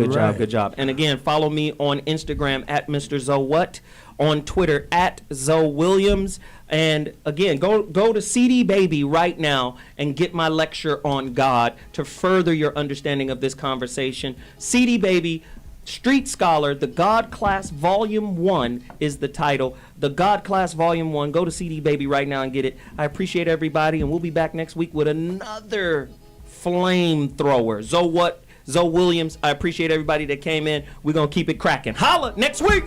Speaker 4: And again, follow me on Instagram at Mr. ZoWhat, on Twitter at ZoWilliams. And again, go to CD Baby right now and get my lecture on God to further your understanding of this conversation. CD Baby, Street Scholar, The God Class Volume 1 is the title. The God Class Volume 1. Go to CD Baby right now and get it. I appreciate everybody, and we'll be back next week with another flamethrower. ZoWhat, Zoe Williams. I appreciate everybody that came in. We're going to keep it cracking. Holla next week.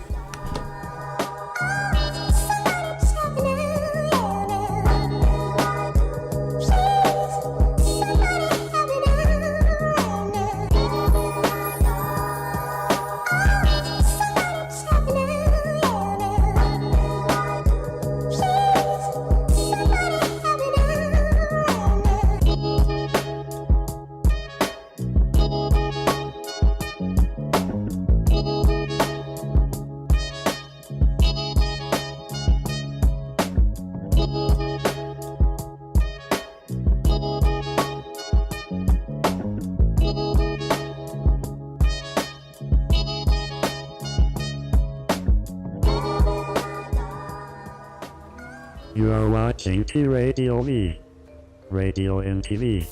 Speaker 6: You are watching T-Radio V. Radio and TV.